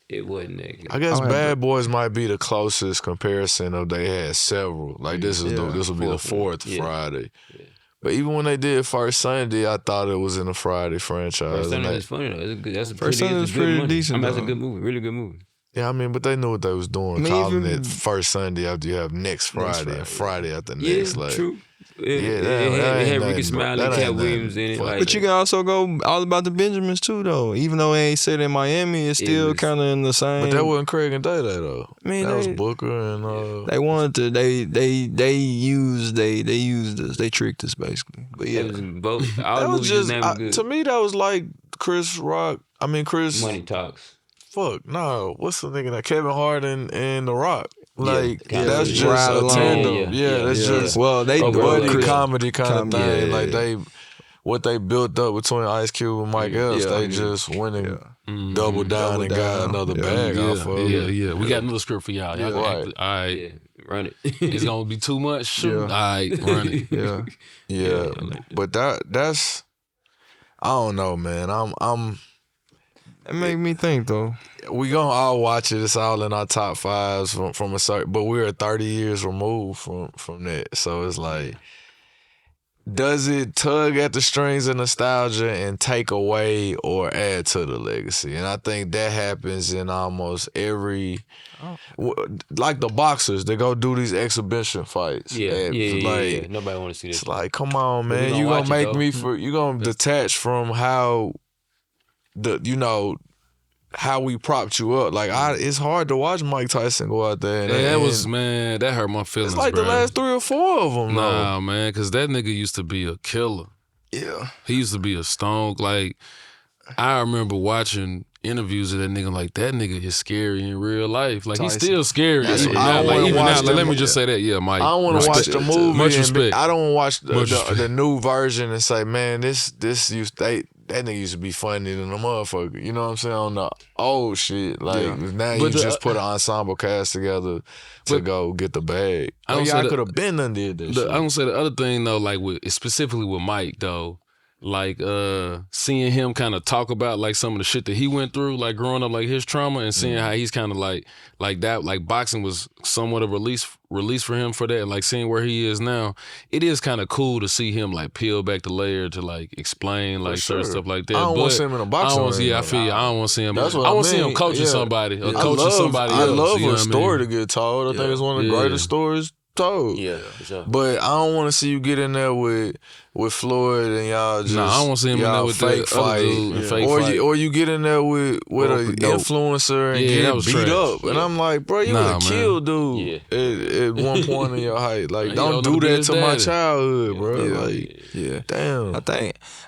It wasn't that good. I guess I had Bad Boys might be the closest comparison of they had several. Like this will be the fourth Friday. Yeah. But even when they did First Sunday, I thought it was in the Friday franchise. First Sunday And was funny though. It's a good, that's a First pretty, Sunday it's was a good pretty movie. decent, I mean, that's a though. good movie. Really good movie. yeah, I mean, but they knew what they was doing, I mean, calling even- it First Sunday after you have next Friday and Friday after next. Like, true. that It ain't had Ricky nothing, Smiley that and ain't Cat nothing. Williams in it. Fuck Like, But you can also go all about the Benjamins too, though. Even though they ain't set in Miami, it's still was- kind of in the same. But that wasn't Craig and Day though. I mean, that was they- Booker and They wanted to. They used us. They tricked us basically. But yeah, it was both. All the that was movies just name was good. to me that was like Chris Rock. I mean Chris. Money talks. Fuck no. What's the nigga that Kevin Hart and The Rock? Like kinda that's yeah. just Ride a along. tandem. Yeah, that's yeah. just Well, they a buddy Chris- comedy kind of thing. Yeah. Like they, what they built up between Ice Cube and Mike Epps, they just went and doubled down and got another bag off of it. Yeah. We got another script for y'all. Y'all Right. all right. Yeah, run it. It's gonna be too much. Shoot. Yeah. All right, run it. Yeah, Yeah, but that's I don't know, man. I'm it made me think though. we gonna all watch it. It's all in our top fives from a certain. But we're 30 years removed from that, so it's like, does it tug at the strings of nostalgia and take away or add to the legacy? And I think that happens in almost every. Like the boxers, they go do these exhibition fights. Yeah, And yeah. Nobody want to see this. It's like, come on, But we man. gonna You gonna watch it, make though. me you gonna detach from how how we propped you up. Like it's hard to watch Mike Tyson go out there. And, Yeah, that and was, man, that hurt my feelings. it's like bro. the last 3 or 4 of them. Nah, man, because that nigga used to be a killer. Yeah. He used to be a stone. Like, I remember watching interviews of that nigga. Like, that nigga is scary in real life. Like, he's Tyson. still scary. That's Even what I now, don't like, wanna even watch now, let them. me just say that. Yeah, Mike. I don't want to watch respect. the movie. Much and respect. I don't want to watch Much respect. the new version and say, man, that nigga used to be funny than a motherfucker. You know what I'm saying? On the old shit. Like now you But just put an ensemble cast together to go get the bag. I don't say I that- could have been done did that shit. I don't say the other thing though, like specifically with Mike though, like seeing him kind of talk about like some of the shit that he went through, like growing up, like his trauma, and seeing how he's kind of like that, like boxing was somewhat a release for him for that, and like seeing where he is now, it is kind of cool to see him like peel back the layer to like explain like certain sure. stuff like that. I don't wanna But see him in a I boxing don't wanna see. ring, I though. feel you. I don't want to see him. That's what I I want to see him mean. coaching Yeah. somebody or I coaching love- somebody I else. love you know a what I story mean? to get told. I think it's one of the Yeah. greatest stories told. Yeah, for sure. But I don't want to see you get in there with Floyd and y'all just. Nah, I don't wanna see him in there y'all with fake the other fight, dude and fake or fight. you get in there with an dope. influencer and Yeah, that get was beat trash. up, and I'm like, bro, you Nah, would man. have killed dude at one point in your height. Like, He don't owed do him to that his to my daddy. childhood, bro. Yeah. Like, Yeah. damn.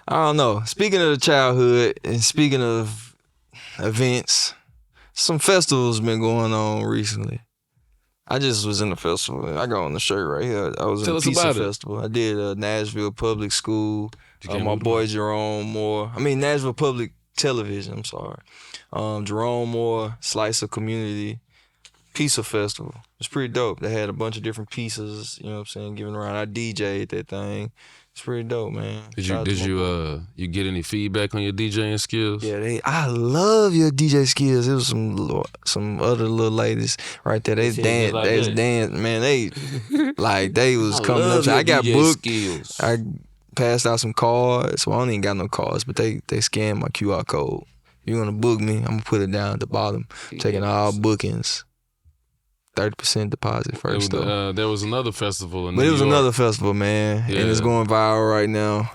I don't know. Speaking of the childhood and speaking of events, some festivals been going on recently. I just was in a festival. I got on the shirt right here. I was Tell in a us pizza about it. festival. I did Nashville Public School. You came My with boy Jerome Moore. I mean Nashville Public Television, I'm sorry. Jerome Moore, Slice of Community, Pizza Festival. It's pretty dope. They had a bunch of different pizzas, you know what I'm saying, giving around. I DJ'd that thing. It's pretty dope, man. Did you get any feedback on your DJing skills? Yeah, I love your DJ skills. It was some other little ladies right there. They dance, like they was that. dance, man. They like they was I coming love up. To, your I got DJ booked. skills. I passed out some cards. Well, I don't even got no cards, but they scanned my QR code. If you want to book me, I'm gonna put it down at the bottom. Taking all bookings. 30% deposit first though. There was another festival in But New it was York. another festival, man, and it's Yeah. going viral right now.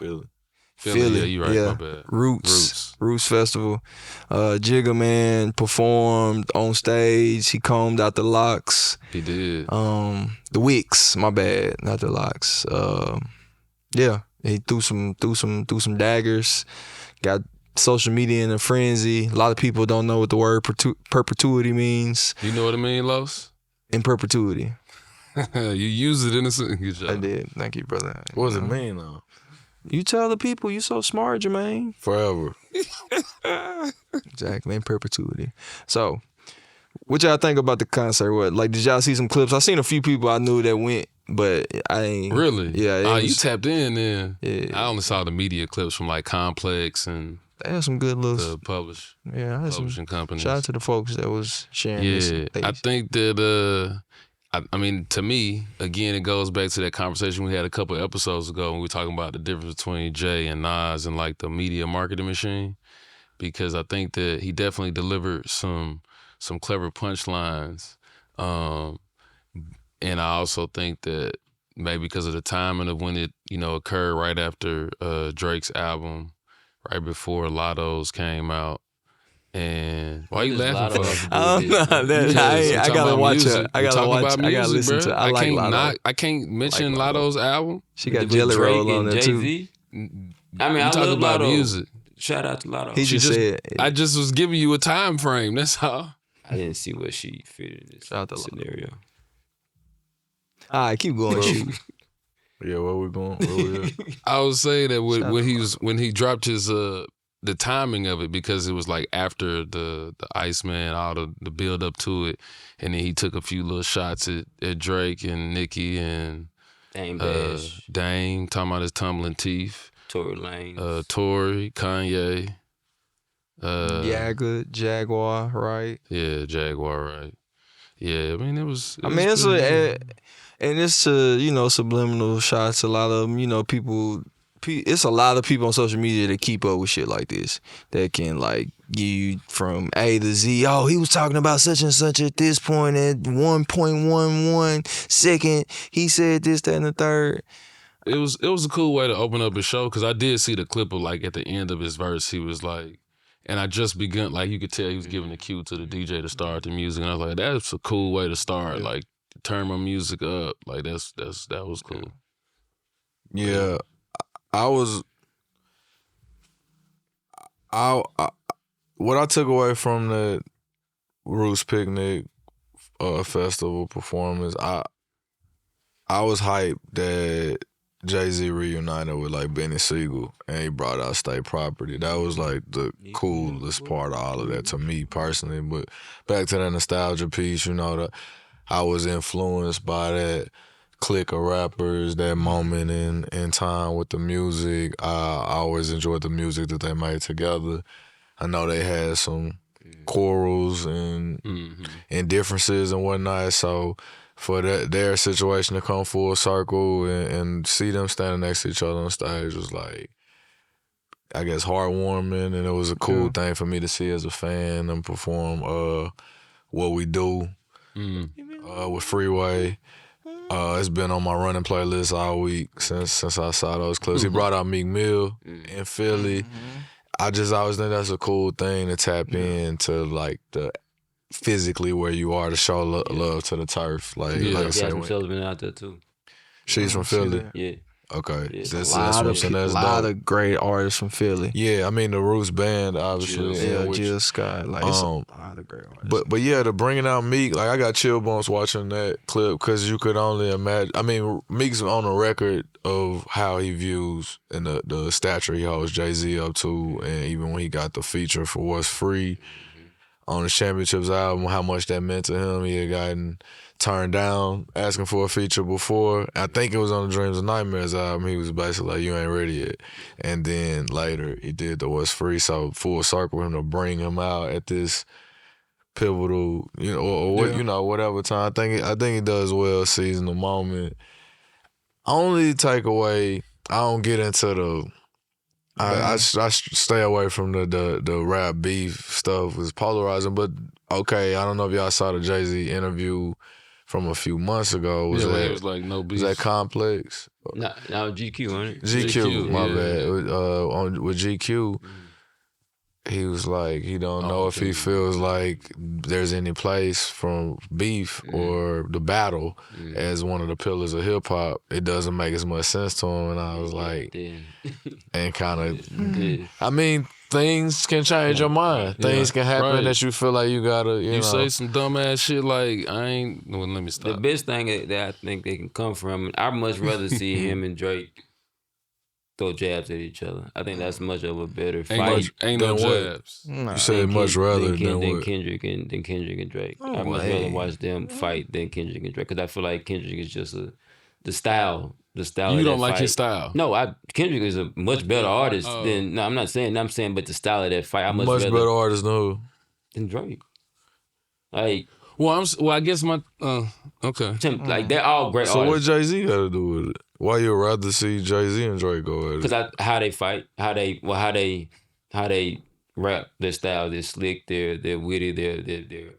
Philly, yeah, you right, my bad. Roots Festival. Jigga Man performed on stage. He combed out the locks. He did. The wicks, my bad, not the locks. Yeah, he threw some daggers. Got social media in a frenzy. A lot of people don't know what the word perpetuity means. You know what I mean, Los? In perpetuity. You use it in a sentence. Good job. I did. Thank you, brother. What does it mean though? You tell the people you so smart, Jermaine. Forever. Exactly, in perpetuity. So, what y'all think about the concert? What, like, did y'all see some clips? I seen a few people I knew that went, but I ain't. Really? Yeah. You tapped in then. Yeah. I only saw the media clips from like Complex and They had some good little. the publishing Publishing companies. Shout out to the folks that was sharing Yeah, this. I think that I mean, to me, again, it goes back to that conversation we had a couple of episodes ago when we were talking about the difference between Jay and Nas and like the media marketing machine, because I think that he definitely delivered some clever punchlines, and I also think that maybe because of the timing of when it occurred right after Drake's album, right before Lotto's came out. And why you laughing for? I don't know. I gotta watch it. I gotta watch. I gotta listen bro. to. I like Lotto. I can't mention Like Lotto. Lotto's album. She got With Jelly Drake Roll on and there too. Jay-Z. I mean, You I talking love about Lotto. music. Shout out to Lotto. He just said. I just was giving you a time frame. That's all. I didn't see what she fitted in this Shout out to Lotto. scenario. All right, keep going. Shoot. Yeah, where we going? Where we at? I was saying that when he dropped his the timing of it, because it was like after the Iceman, all the build up to it, and then he took a few little shots at Drake and Nicki and Dame Dash, Dame, talking about his tumbling teeth. Tory Lane. Tory, Kanye. Yaga, Jaguar, right? Yeah, Jaguar, right. Yeah, I mean, it was I mean, it's and it's subliminal shots. A lot of them, people. It's a lot of people on social media that keep up with shit like this, that can like give you from A to Z. Oh, he was talking about such and such at this point at 1.11 second. He said this, that, and the third. It was a cool way to open up his show, because I did see the clip of like at the end of his verse, he was like, and I just begun, like you could tell he was giving the cue to the DJ to start the music, and I was like, that's a cool way to start, like turn my music up, like that was cool. Yeah, what I took away from the Roots Picnic festival performance, I was hyped that Jay-Z reunited with like Benny Siegel and he brought out State Property. That was like the coolest part of all of that to me personally. But back to that nostalgia piece, I was influenced by that clique of rappers, that moment in time with the music. I always enjoyed the music that they made together. I know they had some quarrels and differences and whatnot, so for their situation to come full circle and see them standing next to each other on stage was like, I guess, heartwarming, and it was a cool thing for me to see as a fan and perform What We Do with Freeway. It's been on my running playlist all week since I saw those clips. He brought out Meek Mill in Philly. I just always think that's a cool thing to tap into, like the physically where you are, to show love to the turf. Like I said, Jasmine Sullivan out there too. she's from Philly. Yeah. Okay. Yeah. That's lot what's in that's lot dope. of great artists from Philly. Yeah, I mean the Roots band, obviously. Jill. and Yeah, which- Jill Scott. Like it's a um, lot of great artists. But yeah, to bringing out Meek, like I got chill bumps watching that clip because you could only imagine. I mean, Meek's on a record of how he views and the stature he holds Jay-Z up to, and even when he got the feature for What's Free on the Championships album, how much that meant to him. He had gotten turned down asking for a feature before. I think it was on the Dreams and Nightmares album. He was basically like, "You ain't ready yet." And then later he did the What's Free. So full circle for him to bring him out at this pivotal, or what, Yeah. whatever time. I think he does well seizing the moment. Only takeaway, I don't get into the. I stay away from the rap beef stuff. It's polarizing, but okay. I don't know if y'all saw the Jay-Z interview from a few months ago. Yeah, when it was like no beef. Was that Complex? No, GQ on it. GQ, my yeah. bad. With GQ, he was like, he don't know if he feels like there's any place from beef or the battle as one of the pillars of hip hop. It doesn't make as much sense to him, and I was like, and kind of, I mean, things can change your mind. Things can happen right. that you feel like you gotta, you know. say some dumbass shit like I ain't. Well, let me The stop. best thing that I think they can come from, I'd much rather see him and Drake throw jabs at each other. I think that's much of a better fight. Ain't no Then what? jabs. You said much rather than what? Kendrick and Drake. I'd much rather watch them fight than Kendrick and Drake because I feel like Kendrick is just the style. The style. You of don't that like fight. his style. No, Kendrick is a much better artist than. No, I'm not saying. I'm saying, but the style of that fight, I much Much rather better artist than who? than Drake. Like, Well, I guess my okay. like they're all great So what artists. Jay-Z got to do with it? Why you rather see Jay-Z and Drake go at it? Because how they fight, how they rap, their style, they're slick, they're witty, they're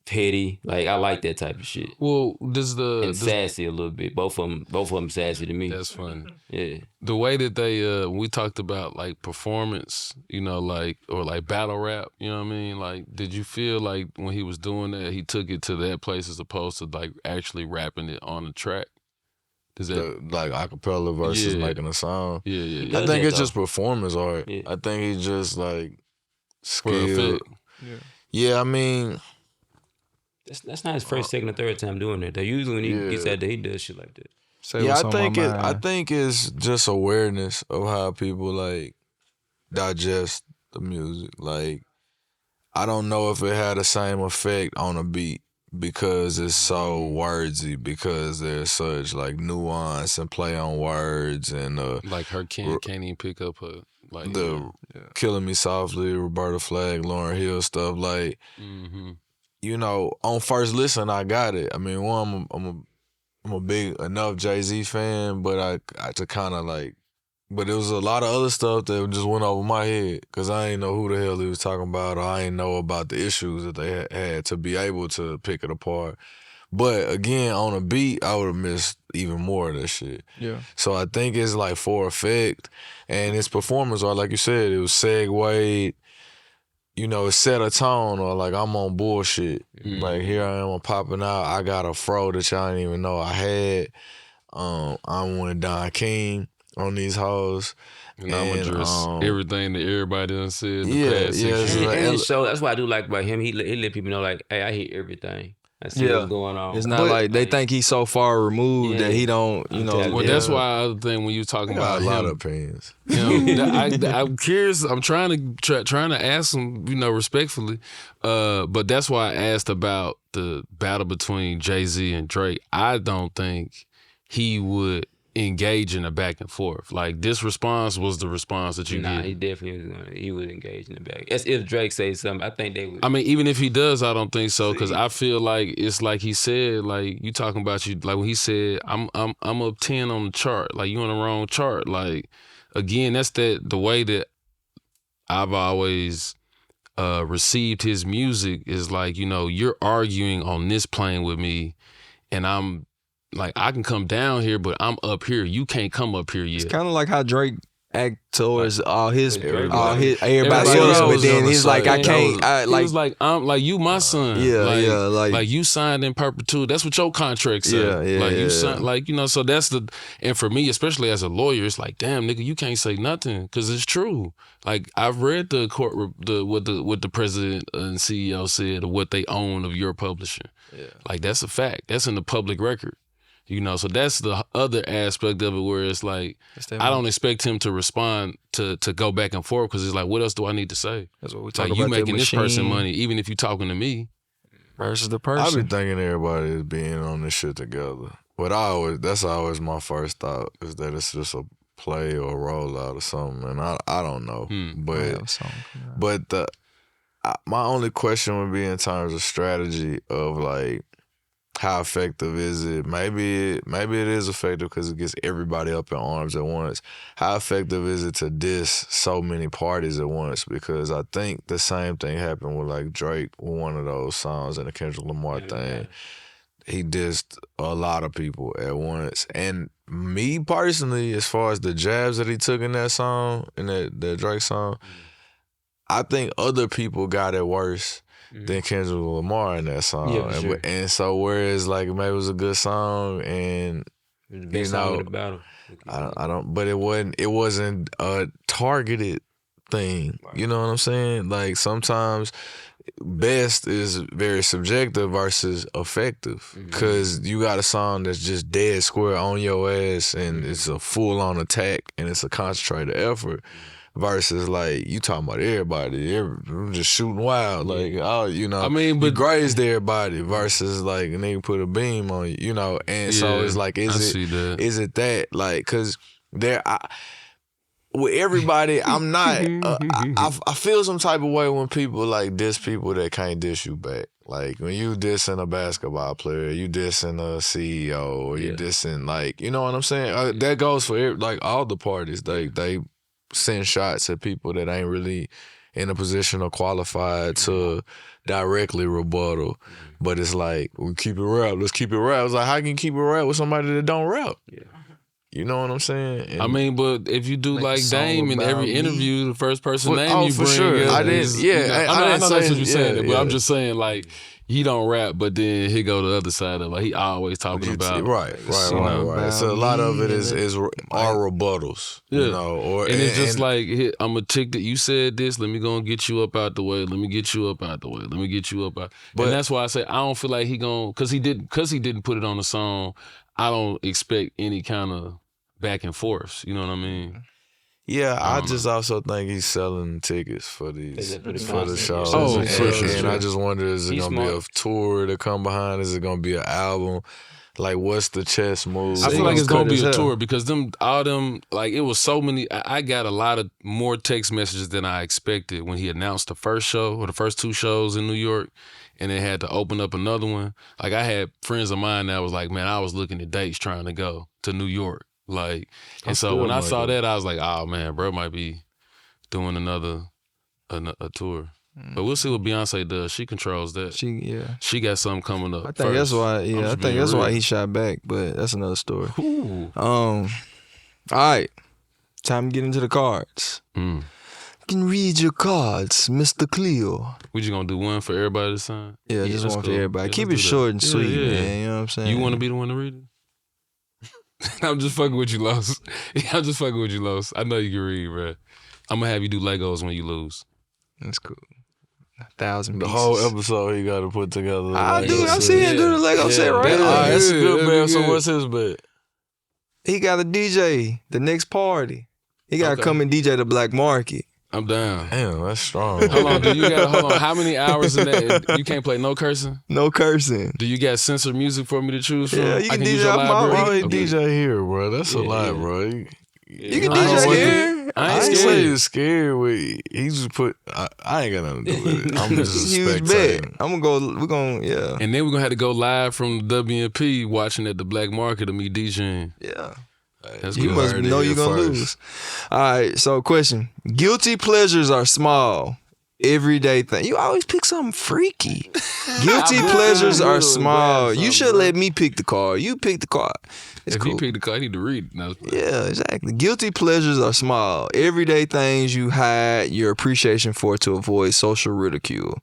petty. Like I like that type of shit. Well, And sassy a little bit. Both of them sassy to me. That's funny. Yeah. The way that they we talked about like performance, like or like battle rap, you know what I mean? Like, did you feel like when he was doing that, he took it to that place as opposed to like actually rapping it on the track? Does that Like acapella versus making a song. Yeah. I think it's just performance art. Yeah. I think he's just like For the skilled. effect. Yeah, I mean, That's not his first, second, or third time doing it. Though usually when he gets out there, he does shit like that. I think it's just awareness of how people like digest the music. Like, I don't know if it had the same effect on a beat because it's so wordsy, because there's such like nuance and play on words and Like her can't even pick up her like the Killing Me Softly, Roberta Flack, Lauryn Hill stuff. Like, on first listen, I got it. I mean, one, I'm a big enough Jay-Z fan, but I to kind of like, but there was a lot of other stuff that just went over my head because I ain't know who the hell he was talking about, or I ain't know about the issues that they had to be able to pick it apart. But again, on a beat, I would have missed even more of that shit. Yeah. So I think it's like for effect, and it's performance art, like you said, it was segued. It set a tone, or like I'm on bullshit. Like here I am, I'm popping out. I got a fro that y'all didn't even know I had. I'm one Don King on these hoes. And I'm address everything that everybody done said in the Yeah, past yeah, 6 it's years. like- And so that's what I do like about him. He let people know, like, hey, I hear everything. I see what's going on. It's not like they think he's so far removed that he don't, Well, that's why other thing when you talking I got about a lot him, of opinions. I'm curious. I'm trying to ask him, respectfully. But that's why I asked about the battle between Jay-Z and Drake. I don't think he would engage in a back and forth. Like, this response was the response that you get. He definitely would engage in the back. As if Drake says something, I think they would. I mean, even if he does, I don't think so, because I feel like it's like he said, like you talking about like when he said, I'm up 10 on the chart, like you on the wrong chart. Like, again, that's the way that I've always received his music is like, you're arguing on this plane with me, and I'm like, I can come down here, but I'm up here. You can't come up here yet. It's kind of like how Drake act towards all his everybody Everybody else, else but then was he's gonna like, say. I can't. He was like, I'm like you, my son. like you signed in perpetuity. That's what your contract said. You signed, like so that's and for me, especially as a lawyer, it's like, damn, nigga, you can't say nothing because it's true. Like I've read the court, what the president and CEO said of what they own of your publishing. Yeah. Like that's a fact. That's in the public record. So that's the other aspect of it where it's like, I don't expect him to respond to go back and forth because it's like, what else do I need to say? That's what we talk about. You making this person money, even if you talking to me. Versus the person. I be thinking everybody is being on this shit together. But that's always my first thought is that it's just a play or a rollout or something. And I don't know. But my only question would be in terms of strategy of like, how effective is it? Maybe it is effective because it gets everybody up in arms at once. How effective is it to diss so many parties at once? Because I think the same thing happened with like Drake with one of those songs in the Kendrick Lamar thing. He dissed a lot of people at once. And me personally, as far as the jabs that he took in that song, in that Drake song, I think other people got it worse than Kendrick Lamar in that song. Yeah, for sure. And so whereas like maybe it was a good song and the best song of the battle. I don't but it wasn't a targeted thing. Right. You know what I'm saying? Like sometimes best is very subjective versus effective because you got a song that's just dead square on your ass and it's a full-on attack and it's a concentrated effort. Versus like you talking about everybody, just shooting wild, like I mean, but you grazed everybody. Versus like a nigga put a beam on you, and so it's like, is it that like because with everybody, I'm not. I feel some type of way when people like diss people that can't diss you back. Like when you dissing a basketball player, you dissing a CEO, or you dissing like you know what I'm saying. That goes for like all the parties. They send shots at people that ain't really in a position or qualified to directly rebuttal. But it's like, we keep it rap, let's keep it rap. It's like, how can you keep it rap with somebody that don't rap? Yeah. You know what I'm saying? And I mean, but if you do like Dame in every interview, the first person name you for bring sure. up I didn't, is, I know that's what you're saying, but I'm just saying like, he don't rap, but then he go to the other side of it. Like, he always talking about right. So a lot of it is our rebuttals, you know, and it's just like I'm a tick that you said this. Let me go and get you up out the way. Let me get you up out the way. Let me get you up out. But and that's why I say I don't feel like he gon' because he didn't put it on the song. I don't expect any kind of back and forth. You know what I mean? Yeah, I just also think he's selling tickets for the shows. Oh, and, for sure. And I just wonder, is it gonna be a tour to come behind? Is it gonna be an album? Like, what's the chess move? I feel like it's gonna be a tour because all them like it was so many. I got a lot of more text messages than I expected when he announced the first show or the first two shows in New York, and then had to open up another one. Like I had friends of mine that was like, man, I was looking at dates trying to go to New York. Like, and so when I saw that, I was like, oh man, bro might be doing a tour. But we'll see what Beyonce does. She controls that. She got something coming up. I think that's why. Yeah, I think that's why he shot back. But that's another story. All right, time to get into the cards. You can read your cards, Mr. Cleo. We just gonna do one for everybody to sign? Yeah, just one for everybody. Keep it short and sweet, man. You know what I'm saying? You want to be the one to read it? I'm just fucking with you, Los. I'm just fucking with you, Los. I know you can read, bro. I'm gonna have you do Legos when you lose. That's cool. 1,000 the pieces. whole episode he got to put together. I do. I'm seeing him do the Lego set right. All right, that's a good bet. So what's his bet? He got a DJ the next party. He got to come and DJ the Black Market. I'm down. Damn, that's strong. Hold on. How many hours in that? You can't play no cursing? No cursing. Do you got censored music for me to choose from? Yeah, you can DJ off my DJ here, bro. That's a lot, bro. You can DJ here. I ain't say you're scared. He just put. I ain't got nothing to do with it. I'm just a spectator. I'm gonna go. We're gonna And then we're gonna have to go live from WNP watching at the Black Market of me DJing. Yeah. That's you good. must know you're gonna lose. All right. So question: guilty pleasures are small. everyday thing. You always pick something freaky. Guilty pleasures are small. You should let me pick the card. You pick the card. It's if cool. he picked the card, I need to read it. No. Yeah, exactly. Guilty pleasures are small. Everyday things you hide your appreciation for to avoid social ridicule.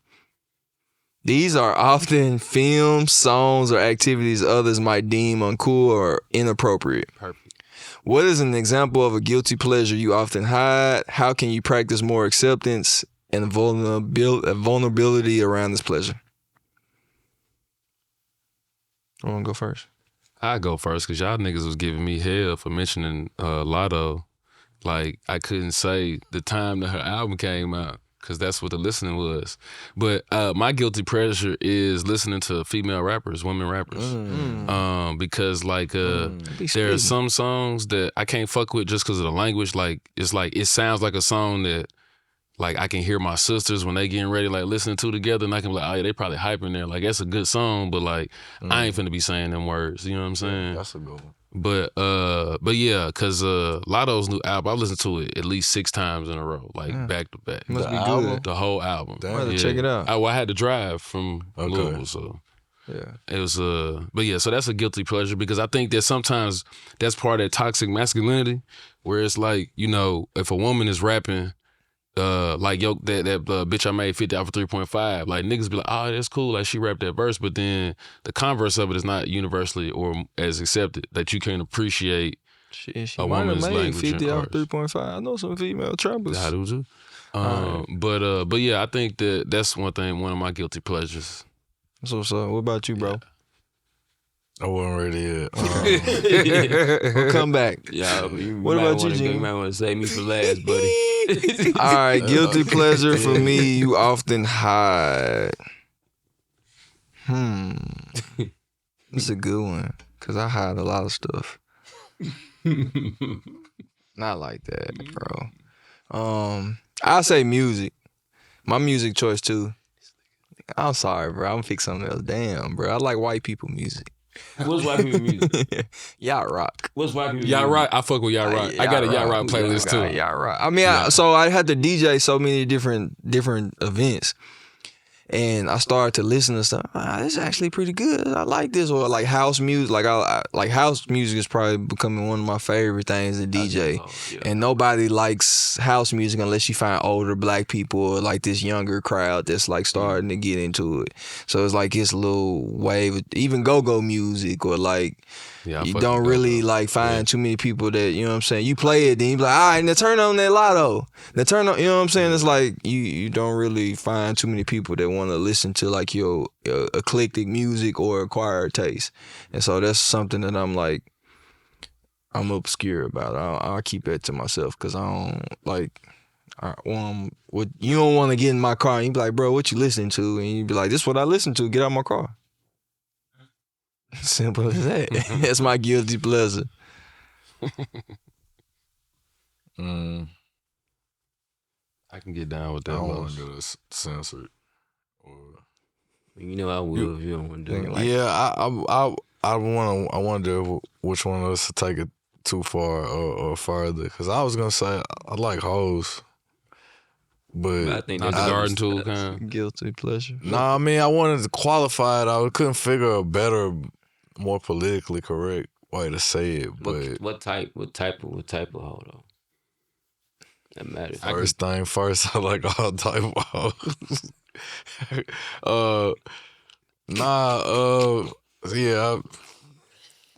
These are often films, songs, or activities others might deem uncool or inappropriate. Perfect. What is an example of a guilty pleasure you often hide? How can you practice more acceptance and vulnerability around this pleasure? I want to go first. I go first because y'all niggas was giving me hell for mentioning Lotto. Like, I couldn't say the time that her album came out because that's what the listening was. But my guilty pleasure is listening to female rappers, women rappers. Because, like, there are some songs that I can't fuck with just because of the language. Like, it sounds like a song that, like, I can hear my sisters when they getting ready, like, listening to together, and I can be like, oh, yeah, they probably hyping there. Like, that's a good song, but, like, I ain't finna be saying them words. You know what I'm saying? Yeah, that's a good one. But yeah, because Lotto's new album, I listened to it at least 6 times in a row, like, back to back. Must The be album? good. The whole album. I'm gonna check it out. I had to drive from Louisville, so. Yeah. It was but yeah, so that's a guilty pleasure because I think that sometimes that's part of that toxic masculinity where it's like, you know, if a woman is rapping, like yo, that bitch I made 50 out for 3.5. Like niggas be like, oh, that's cool. Like she rapped that verse, but then the converse of it is not universally or as accepted that you can appreciate She a might have woman's made language 50 and out art. of 3.5. I know some female trappers. How do you? But yeah, I think that's one of my guilty pleasures. So what's up? What about you, bro? I wasn't ready yet. We'll come back. Yeah, What about you, Jimmy? You might want to save me for last, buddy. All right, guilty pleasure for me, you often hide. It's a good one, because I hide a lot of stuff. Not like that, bro. I'll say music. My music choice, too. I'm sorry, bro. I'm gonna pick something else. Damn, bro. I like white people music. What's white people music? Yacht rock. What's white people Yacht music? Rock, I fuck with Yacht Rock. I got a Yacht Rock playlist too. Yacht rock. I mean, so I had to DJ so many different events. And I started to listen to stuff. This is actually pretty good. I like this. Or like house music. Like I like house music is probably becoming one of my favorite things to DJ. And nobody likes house music unless you find older black people or like this younger crowd that's like starting to get into it. So it's like this little wave. Even go-go music or like you don't really like find too many people that, you know what I'm saying, you play it, then you be like, all right, now turn on that Lotto. Now turn on, you know what I'm saying? It's like you don't really find too many people that want to listen to like your eclectic music or acquired taste. And so that's something that I'm like, I'm obscure about. I'll keep that to myself because I don't like, you don't want to get in my car and you be like, bro, what you listening to? And you be like, this is what I listen to, get out my car. Simple as that. That's my guilty pleasure. I can get down with that. I don't Los. want to do this censored. You know I will if you don't want to do it. Like, Yeah, I wonder which one of us to take it too far or farther. Because I was gonna say I like hoes, but I think Not that's the garden tool kind. guilty pleasure. Nah, I mean I wanted to qualify it. I couldn't figure a better, more politically correct way to say it. But What type of hoe though? That matters. first thing first, I like all type of hoes. Yeah,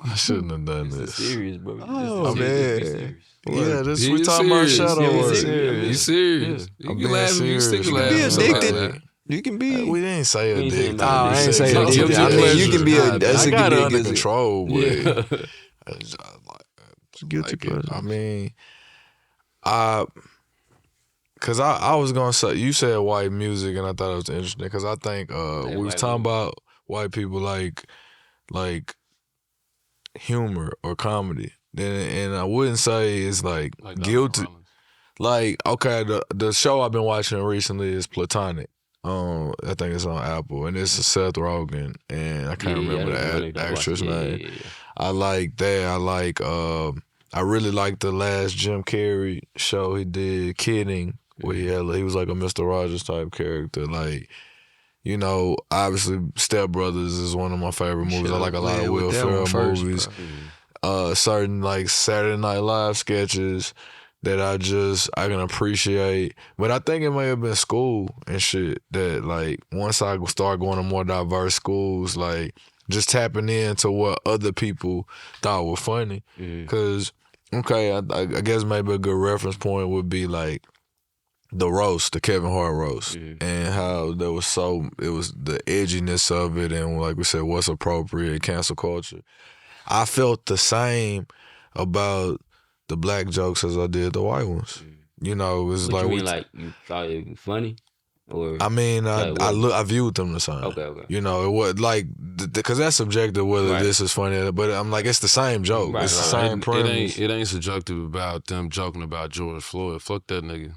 I shouldn't have done This is this. serious, bro. Oh, This is man. serious. Yeah, this Yeah, we you talking about serious. shadow Yeah, work. serious. You serious? I'm You can being laugh if you serious. stick You laugh. be Yeah, addicted. You can be. We didn't say We ain't saying addicted. nothing. I ain't saying Guilty addicted. I mean, you pleasure. can be a. That's I a got it good under guilty. control, but Guilty like pleasure. I mean, cause I was gonna say you said white music, and I thought it was interesting because I think we was white talking music. about white people like humor or comedy. And I wouldn't say it's like Like Dr. guilty. Rollins. Like, okay, the show I've been watching recently is Platonic. I think it's on Apple, and it's a Seth Rogen, and I can't remember the actress name. Yeah. I like that. I like. I really like the last Jim Carrey show he did, Kidding, where he was like a Mr. Rogers type character. Like, you know, obviously Step Brothers is one of my favorite movies. I like a lot of Will Ferrell movies. Certain like Saturday Night Live sketches that I can appreciate. But I think it may have been school and shit that like once I start going to more diverse schools, like just tapping into what other people thought were funny. Cause okay, I guess maybe a good reference point would be like the roast, the Kevin Hart roast, and how it was the edginess of it, and like we said, what's appropriate, cancel culture. I felt the same about the black jokes as I did the white ones. You know, it was What you mean, like you thought it was funny? Or I mean, I viewed them the same. Okay. You know, it was like because that's subjective whether this is funny, but I'm like it's the same joke. It's the same premise. It ain't subjective about them joking about George Floyd. Fuck that nigga.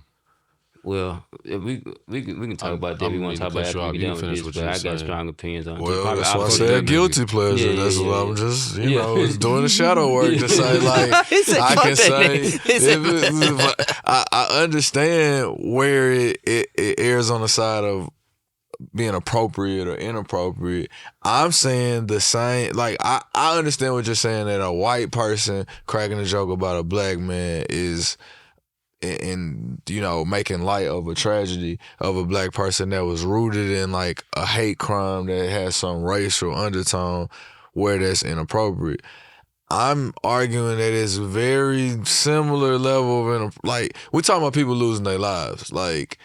Well, if we can talk about that. We want to talk about after we get done with this, but I got strong opinions on it. Well, that's why I said guilty pleasure. That's what I'm just, you know, doing the shadow work to say, like, I can say, I understand where it errs on the side of being appropriate or inappropriate. I'm saying the same, like, I understand what you're saying, that a white person cracking a joke about a black man is... and you know, making light of a tragedy of a black person that was rooted in like a hate crime that has some racial undertone where that's inappropriate. I'm arguing that it's very similar level of like we're talking about people losing their lives. Like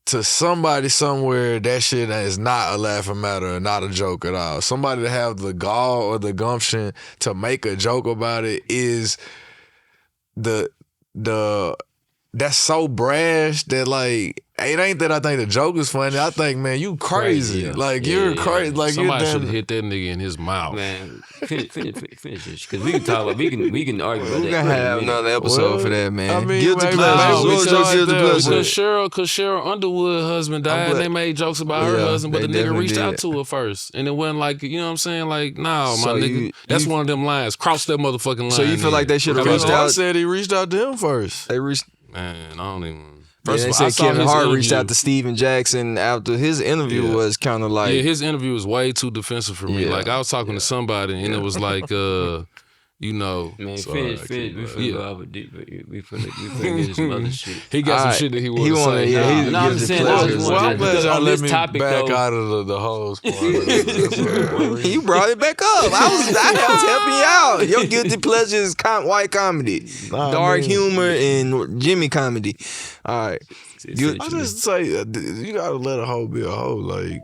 to somebody somewhere, that shit is not a laughing matter, not a joke at all. Somebody to have the gall or the gumption to make a joke about it is the that's so brash that like it ain't that I think the joke is funny. I think, man, you crazy. Like you're crazy. Like somebody should have hit that nigga in his mouth. Man, finish this because we can talk about we can argue about that. We gonna have another episode for that, man. I mean, guilty pleasure. Because Cheryl Underwood's husband died, and they made jokes about her husband, but the nigga reached out to her first, and it wasn't like, you know what I'm saying? Like, no, my nigga, that's one of them lines. Cross that motherfucking line. So you feel like they should have reached out? I said he reached out to him first. They reached. Man, I don't even. First of all, they said Kevin Hart reached out to Steven Jackson after his interview was kind of like... Yeah, his interview was way too defensive for me. Like, I was talking to somebody, and it was like, you know... Man, finish. We finna go over deep. We finna get some other shit. He got some shit that he wanted to say. Yeah, no, I'm saying... I'm glad y'all let me topic, back though, out of the hose part. You brought it back up. I was helping you out. Your guilty pleasure is white comedy, dark humor, and Jimmy comedy. All right. I just say you gotta let a hoe be a hoe, like,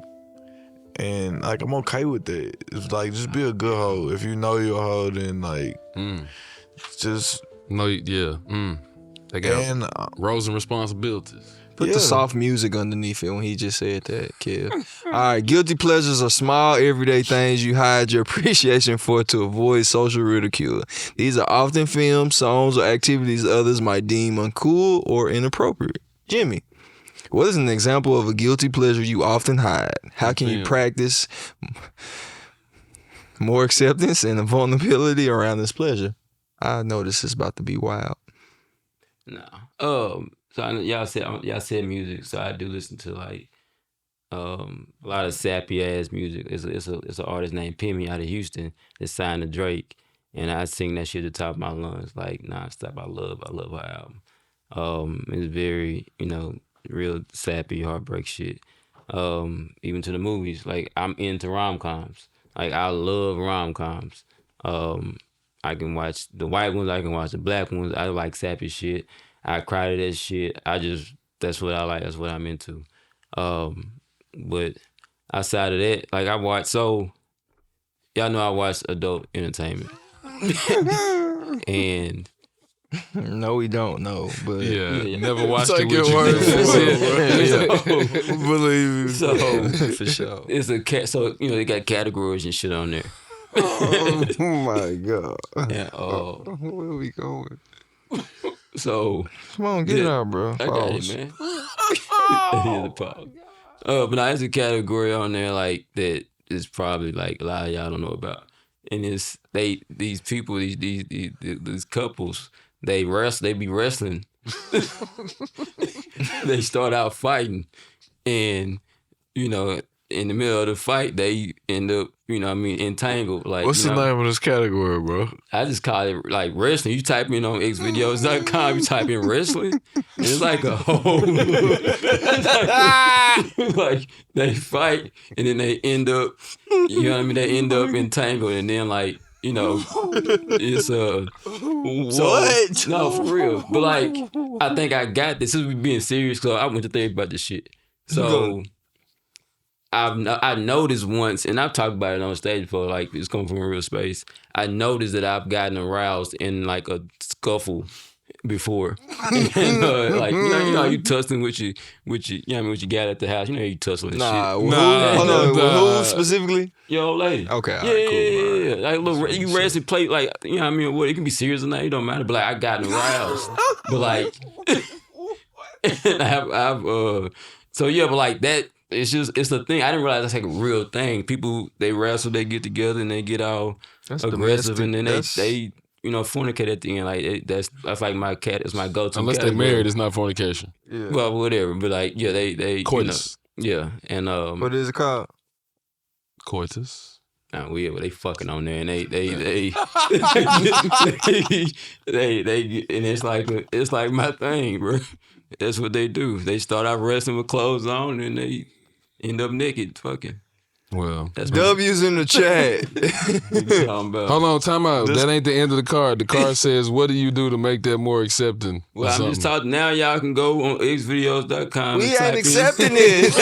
and like I'm okay with that. It's like just be a good hoe. If you know you're a hoe, then like just They got roles and responsibilities. Put the soft music underneath it when he just said that, kid. All right, guilty pleasures are small, everyday things you hide your appreciation for to avoid social ridicule. These are often films, songs, or activities others might deem uncool or inappropriate. Jimmy, what is an example of a guilty pleasure you often hide? How can you practice more acceptance and vulnerability around this pleasure? I know this is about to be wild. No. So y'all said music, so I do listen to like a lot of sappy ass music. It's an artist named Pimmy out of Houston that's signed to Drake, and I sing that shit at the top of my lungs like nonstop. I love her album. It's very, you know, real sappy heartbreak shit. Even to the movies, like I'm into rom-coms. Like I love rom-coms. I can watch the white ones. I can watch the black ones. I like sappy shit. I cry to that shit. That's what I like. That's what I'm into. But outside of that, like y'all know I watch adult entertainment. And no, we don't know, but never watched it with you. Believe you. So for sure, it's a so you know they got categories and shit on there. Oh my god! Yeah. Where are we going? So come on, get it out, bro. I got it, man. Here's the pause. But now there's a category on there like that is probably like a lot of y'all don't know about, and it's these people, these couples, they be wrestling they start out fighting, and you know, in the middle of the fight, they end up, entangled. Like, What's the name of this category, bro? I just call it like wrestling. You type in on xvideos.com, you type in wrestling, and it's like a whole like they fight and then they end up, they end up entangled, and then like, it's What? no, for real. But like, I think I got this. This is being serious, because I went to therapy about this shit. So I noticed once, and I've talked about it on stage before, like it's coming from a real space. I noticed that I've gotten aroused in like a scuffle before. And, like, you know how you tussling with your with your gal at the house. You know how you tussle and Nah, shit. hold on, who specifically? Your old lady. Okay, all right, cool. Yeah. Like, look, you wrestling play, like, you know what I mean? What, it can be serious or not, it don't matter. But like, I got aroused. But like, so yeah, but like that, it's the thing. I didn't realize that's like a real thing. People, they wrestle, they get together, and they get all aggressive, and then they fornicate at the end. Like, that's like my cat. It's my go-to. Unless they're married, it's not fornication. Yeah. Well, whatever. But like, yeah, they coitus. Yeah, and what is it called? Coitus. Nah, weird, but they fucking on there, and they and it's like my thing, bro. That's what they do. They start out wrestling with clothes on, and they end up naked, fucking. Well, that's W's in the chat. Hold on, time out. That ain't the end of the card. The card says, "What do you do to make that more accepting?" Well, I'm just talking now. Y'all can go on xvideos.com. We ain't accepting it.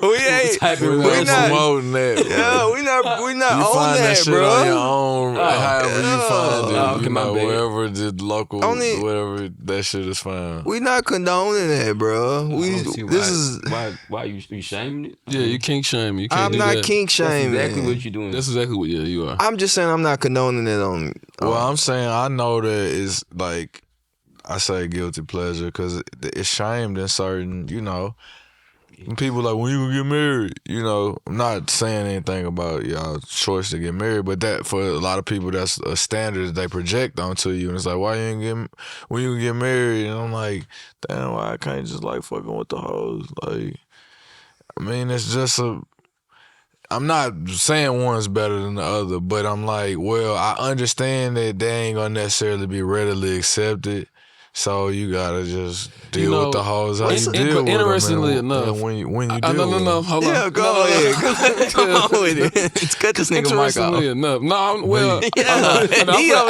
We ain't. We're not promoting that. Yeah, we not you on find that that, shit bro. on your own, however you find it. Okay, my bad. Wherever the local, wherever that shit is found. We not condoning that, bro. Why you shaming it? Yeah, you kink shame. You can't I'm do not that. kink shaming. That's exactly what you're doing. That's exactly what you are. I'm just saying I'm not condoning it on. Well, I'm saying I know that it's like, I say guilty pleasure because it's shamed in certain, when people like, when you gonna get married, I'm not saying anything about y'all's choice to get married, but that for a lot of people, that's a standard that they project onto you, and it's like, why you ain't when you get married? And I'm like, damn, why I can't just like fucking with the hoes? Like, I mean, it's just I'm not saying one's better than the other, but I'm like, well, I understand that they ain't gonna necessarily be readily accepted, so you gotta just deal with the hoes how you deal with them. Interestingly enough, and when you deal no, hold on. Yeah, go ahead. Come on with it. Let's cut this nigga mic off. Interestingly enough, I'm gonna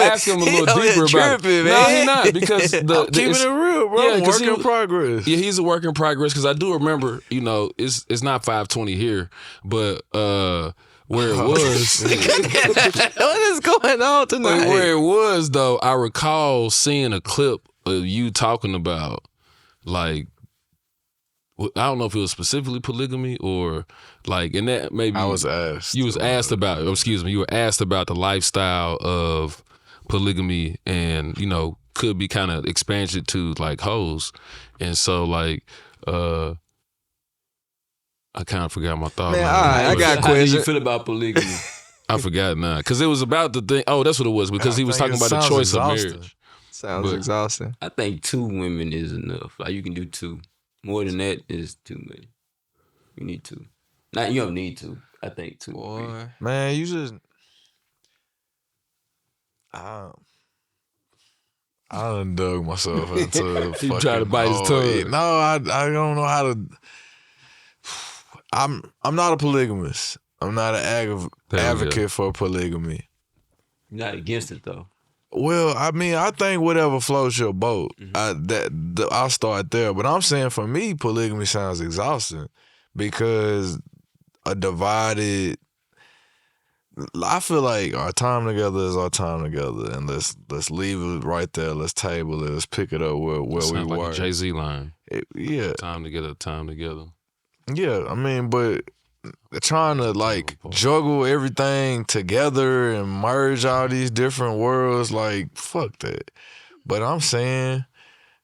ask him a little deeper about it. No, he not, because I'm keeping it real, bro. Yeah, work in progress. Yeah, he's a work in progress, because I do remember, it's not 520 here, but where it was. What is going on tonight? Where it was, though, I recall seeing a clip of you talking about, like, I don't know if it was specifically polygamy or like, and that maybe I was asked. You was asked about, you were asked about the lifestyle of polygamy, and could be kind of expanded to like hoes, and so like I kind of forgot my thought. Man, all right, I got a How do question. you feel about polygamy? I forgot now, because it was about the thing. Oh, that's what it was, because he was talking about the choice of marriage. Sounds exhausting. I think 2 women is enough. Like, you can do 2. More than that is too many. You need 2. You don't need 2. I think 2. Boy. Man, you just I done dug myself into He tried to bite his tongue. No, I don't know how to. I'm not a polygamist. I'm not an advocate for polygamy. You're not against it, though. Well, I mean, I think whatever floats your boat. I'll start there. But I'm saying, for me, polygamy sounds exhausting, because a divided. I feel like our time together is our time together, and let's leave it right there. Let's table it. Let's pick it up where we like were. a Jay-Z line. Yeah. Time together, time together. Yeah, I mean, but trying to like juggle everything together and merge all these different worlds, like, fuck that. But I'm saying,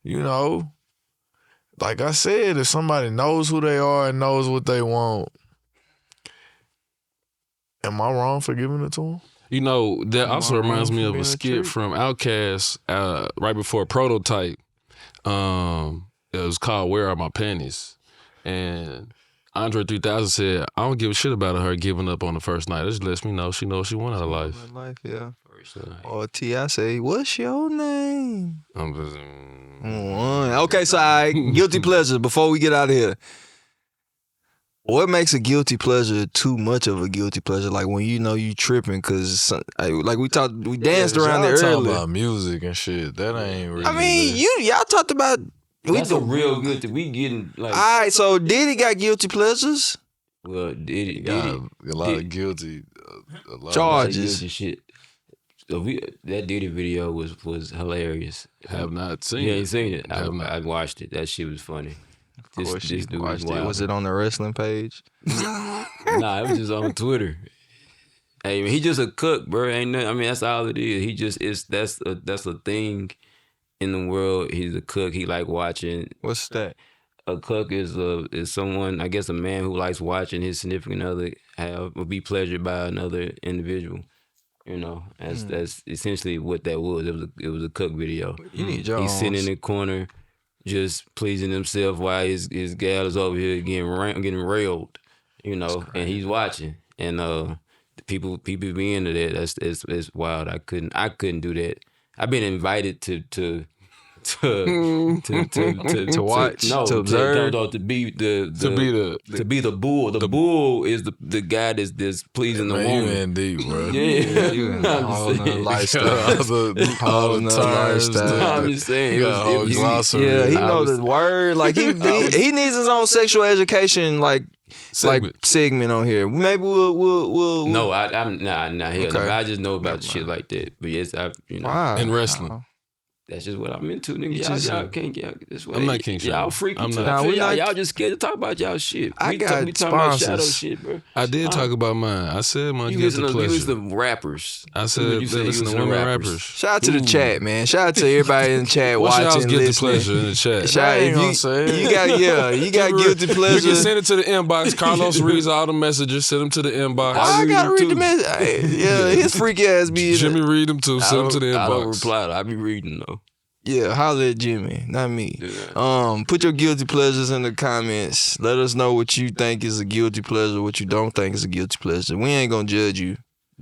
like I said, if somebody knows who they are and knows what they want, am I wrong for giving it to them? That also reminds me of a skit from Outkast right before Prototype. It was called "Where Are My Panties," and Andre 3000 said, "I don't give a shit about her giving up on the first night. It just lets me know she knows she won out of life." Yeah. Or T.I. say, what's your name? I'm just, Okay, so guilty pleasures. Before we get out of here, what makes a guilty pleasure too much of a guilty pleasure? Like when you know you tripping because, like we danced around there talking earlier. about music and shit. That ain't really. I mean, y'all talked about. That's a real good thing. We getting like. All right, so Diddy got guilty pleasures. Well, Diddy got a lot of guilty charges. Guilty shit. So that Diddy video was hilarious. have not seen You it. ain't seen it? I I watched it. That shit was funny. Of course, This dude was watched it. wild. Was it on the wrestling page? Nah, it was just on Twitter. Hey, man, he just a cook, bro. Ain't nothing. I mean, that's all it is. He just is. That's a thing in the world. He's a cook. He like watching. What's that? A cook is someone, I guess, a man who likes watching his significant other be pleasured by another individual. You know, that's essentially what that was. It was a cook video. You need your He's sitting own. in the corner, just pleasing himself while his gal is over here getting railed. You know, and he's watching, and the people be into that. It's wild. I couldn't do that. I've been invited to watch, to observe, to be the bull. The bull is the guy that's pleasing the Man, woman. you in deep, bro. Yeah, You in a whole nother lifestyle. All the times. I'm just saying. Yeah, he knows the word. Like he needs his own sexual education, like segment on here. Maybe we'll. No, I'm not here. Okay. I just know about shit like that. But yes, Wow. in wrestling. That's just what I'm into, nigga. Y'all can't get this way. I'm not king Y'all shaming. freaky I'm too. not. Y'all just scared to talk about y'all shit. I got we talking about shadow sponsors. shit, bro. I did talk about mine. I said my You guilty listen pleasure. to rappers. I said You listen to listen women rappers. Shout out to the chat, man. Shout out to everybody in the chat What's y'all's watching, guilty listening. pleasure in the chat? Shout, I ain't if gonna say it. you got guilty You pleasure. can send it to the inbox. Carlos reads all the messages. Send them to the inbox. I gotta read the message. Hey, his freaky ass be. Jimmy read them too. Send them to the I don't inbox. reply. I be reading though. Yeah, holla at Jimmy, not me. Yeah. Put your guilty pleasures in the comments. Let us know what you think is a guilty pleasure, what you don't think is a guilty pleasure. We ain't gonna judge you.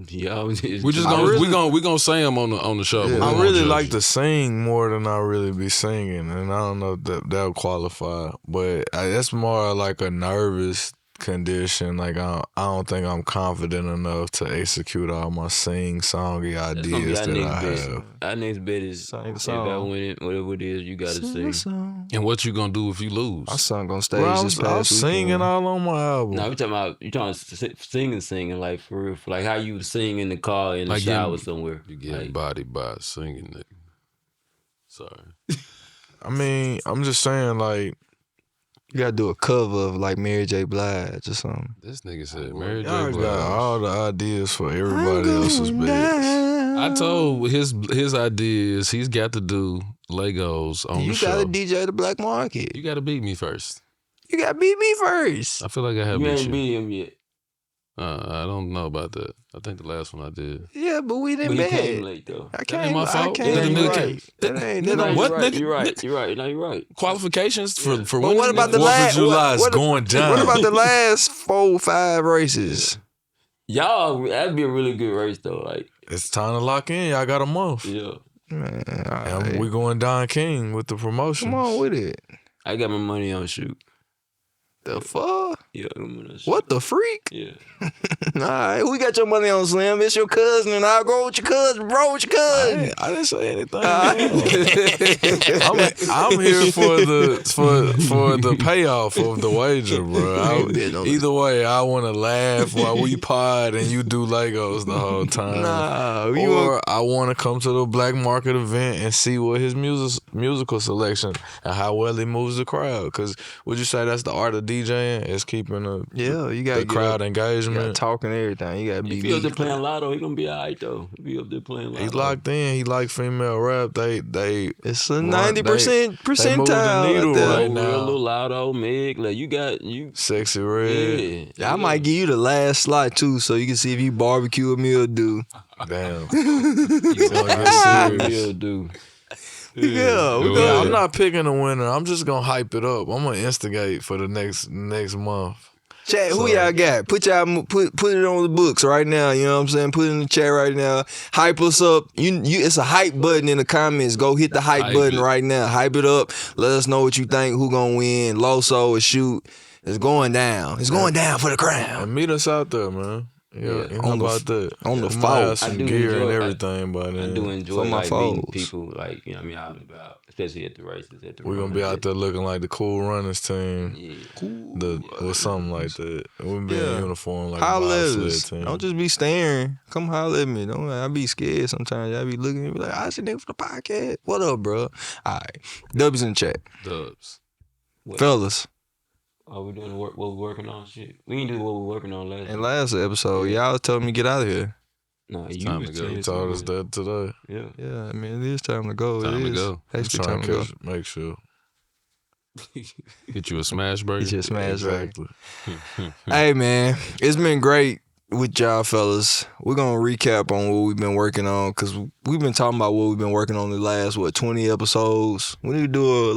Y'all just We just gonna say them on the show. Yeah. but we I won't really judge like you. to sing more than I really be singing, and I don't know if that'll qualify. But that's more like a nervous condition. Like I don't think I'm confident enough to execute all my songy That's gonna be ideas our that I next bet. have. Our next bet is Sing a if I song. win it, whatever it is, you gotta sing. And what you gonna do if you lose? I sung on stage Bro, this I'm past singing weekend. all on my album. No, we talking about you trying to singing like for real, for like how you sing in the car in the Like shower getting- somewhere. You get Like, body by singing it. Sorry. I mean, I'm just saying, like, You gotta do a cover of like Mary J. Blige or something. This nigga said Mary J. y'all Blige. got all the ideas for everybody else's bets. I told his idea is he's got to do Legos on You the show. gotta DJ the black market. You got to beat me first. You gotta beat me first. I feel like I have you beat ain't you. beat him yet. I don't know about that. I think the last one I did. Yeah, but we But didn't he came bet. late though. I ain't can't. my I fault. can't. That You nigga right. That ain't. That No, ain't. What, you're right. nigga? You're right. No, you're right. Qualifications for But winning. what about the nigga? last? 4th of July is what- going down. What about the last 4-5 races? Y'all, that'd be a really good race though. Like, It's time to lock in. Y'all got a month. yeah, Man, all And right. we going Don King with the promotion. Come on with it. I got my money on Shoot. The fuck? Yeah, I'm gonna Shoot. What the freak? Yeah. All right, we got your money on Slim. It's your cousin, and I'll go with your cousin, bro. With your cousin. I didn't say anything. I'm I'm here for the payoff of the wager, bro. Either way, I want to laugh while we pod and you do Legos the whole time. Nah, you Or I want to come to the black market event and see what his musical selection and how well he moves the crowd. Because would you say that's the art of DJing? Is keeping yeah, you got the crowd engagement. You got talking everything. You got to If be he up there me. playing Lotto, he gonna be alright though. If he up there playing Lotto. He's locked in. He like female rap. They It's a Right, 90% they move the percentile. needle out there. right Real now. little Lotto, Meg. Like you. Sexy Red. Yeah. I might give you the last slot too, so you can see if you barbecue a meal, dude. Damn. You gonna get serious. Real dude. Yeah, we Yeah, go. I'm not picking a winner. I'm just gonna hype it up. I'm gonna instigate for the next month. Chat, who y'all got? Put it on the books right now. You know what I'm saying? Put it in the chat right now. Hype us up. You it's a hype button in the comments. Go hit the hype button right now. Hype it up. Let us know what you think. Who gonna win? Loso or Shoot? It's going down. It's going down for the crown. And meet us out there, man. Yeah, you know about that. On the We might have fold. some I do gear and enjoy- everything by then. I do enjoy my like meeting foes. people, like, you know what I mean, out and about, especially at the races. We're gonna be out there looking like the Cool Runners team. Yeah. Or something like that. We're gonna be in uniform like a Holla at bobsled us. team. Don't just be staring. Come holler at me. Don't I be scared sometimes. I be looking at me like, I sit there for the podcast. What up, bro? All right. W's in the chat. Dubs. Fellas. Oh, we doing what we're working on? Shit, we didn't do what we were working on last. In last episode, y'all told me to get out of here. No, you time was to go. telling You us told to us do that today. Yeah. Yeah, I mean, it is time to go. Time it to is. go. Actually, I'm time trying to to go. make sure. Get you a smash burger. Get your smash right. Exactly. Hey, man, it's been great with y'all fellas. We're going to recap on what we've been working on because we've been talking about what we've been working on the last, 20 episodes. We need to do a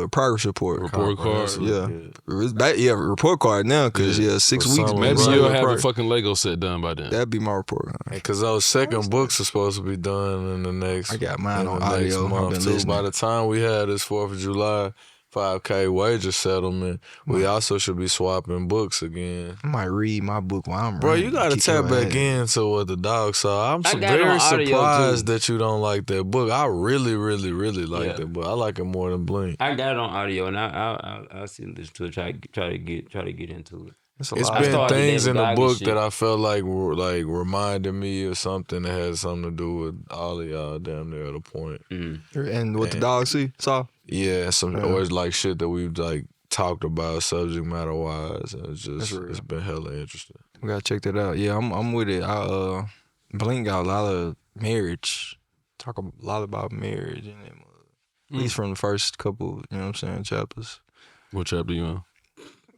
progress report. Report card. Yeah. It's back, report card now because, 6 For weeks. some Maybe Right. you'll have a Right. fucking Lego set done by then. That'd be my report card. Because those second books are supposed to be done in the next. I got mine in on the next audio. I've month been too. listening. By the time we had this 4th of July 5K wager settlement, we also should be swapping books again. I might read my book while I'm Bro, running. you gotta Kick tap your back ass. into what the dog saw. I'm I got it very on audio, surprised too. that you don't like that book. I really, really, really like Yeah. that book. I like it more than Blink. I got it on audio, and I'll see this to try to get into it. It's a It's lot. been started things David in the Goggins book shit. that I felt like were like reminded me of something that had something to do with all of y'all damn near at a point. And what the dog see? Saw? Yeah, or it's like shit that we've like talked about subject matter wise. And it's just it's been hella interesting. We gotta check that out. Yeah, I'm with it. Blink got a lot of marriage. Talk a lot about marriage in them. At least from the first couple, you know what I'm saying, chapters. What chapter you on?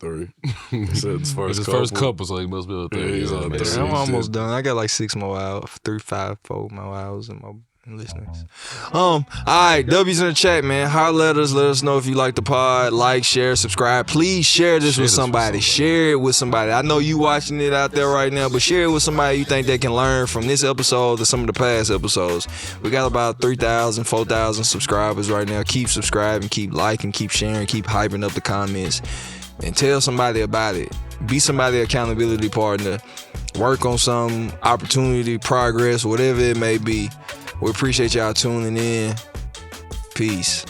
3. It's his first It's his first couple, so he must be on 30. Yeah, he's on Makes 30. I'm sense. almost done. I got like 6 more hours, 3, 5, 4 more hours in my listeners. All right, W's in the chat, man. Holler at us. Let us know if you like the pod. Like, share, subscribe. Please share this with somebody. Share it with somebody. I know you watching it out there right now, but share it with somebody you think they can learn from this episode to some of the past episodes. We got about 3,000, 4,000 subscribers right now. Keep subscribing, keep liking, keep sharing, keep hyping up the comments, and tell somebody about it. Be somebody's accountability partner. Work on some opportunity, progress, whatever it may be. We appreciate y'all tuning in. Peace.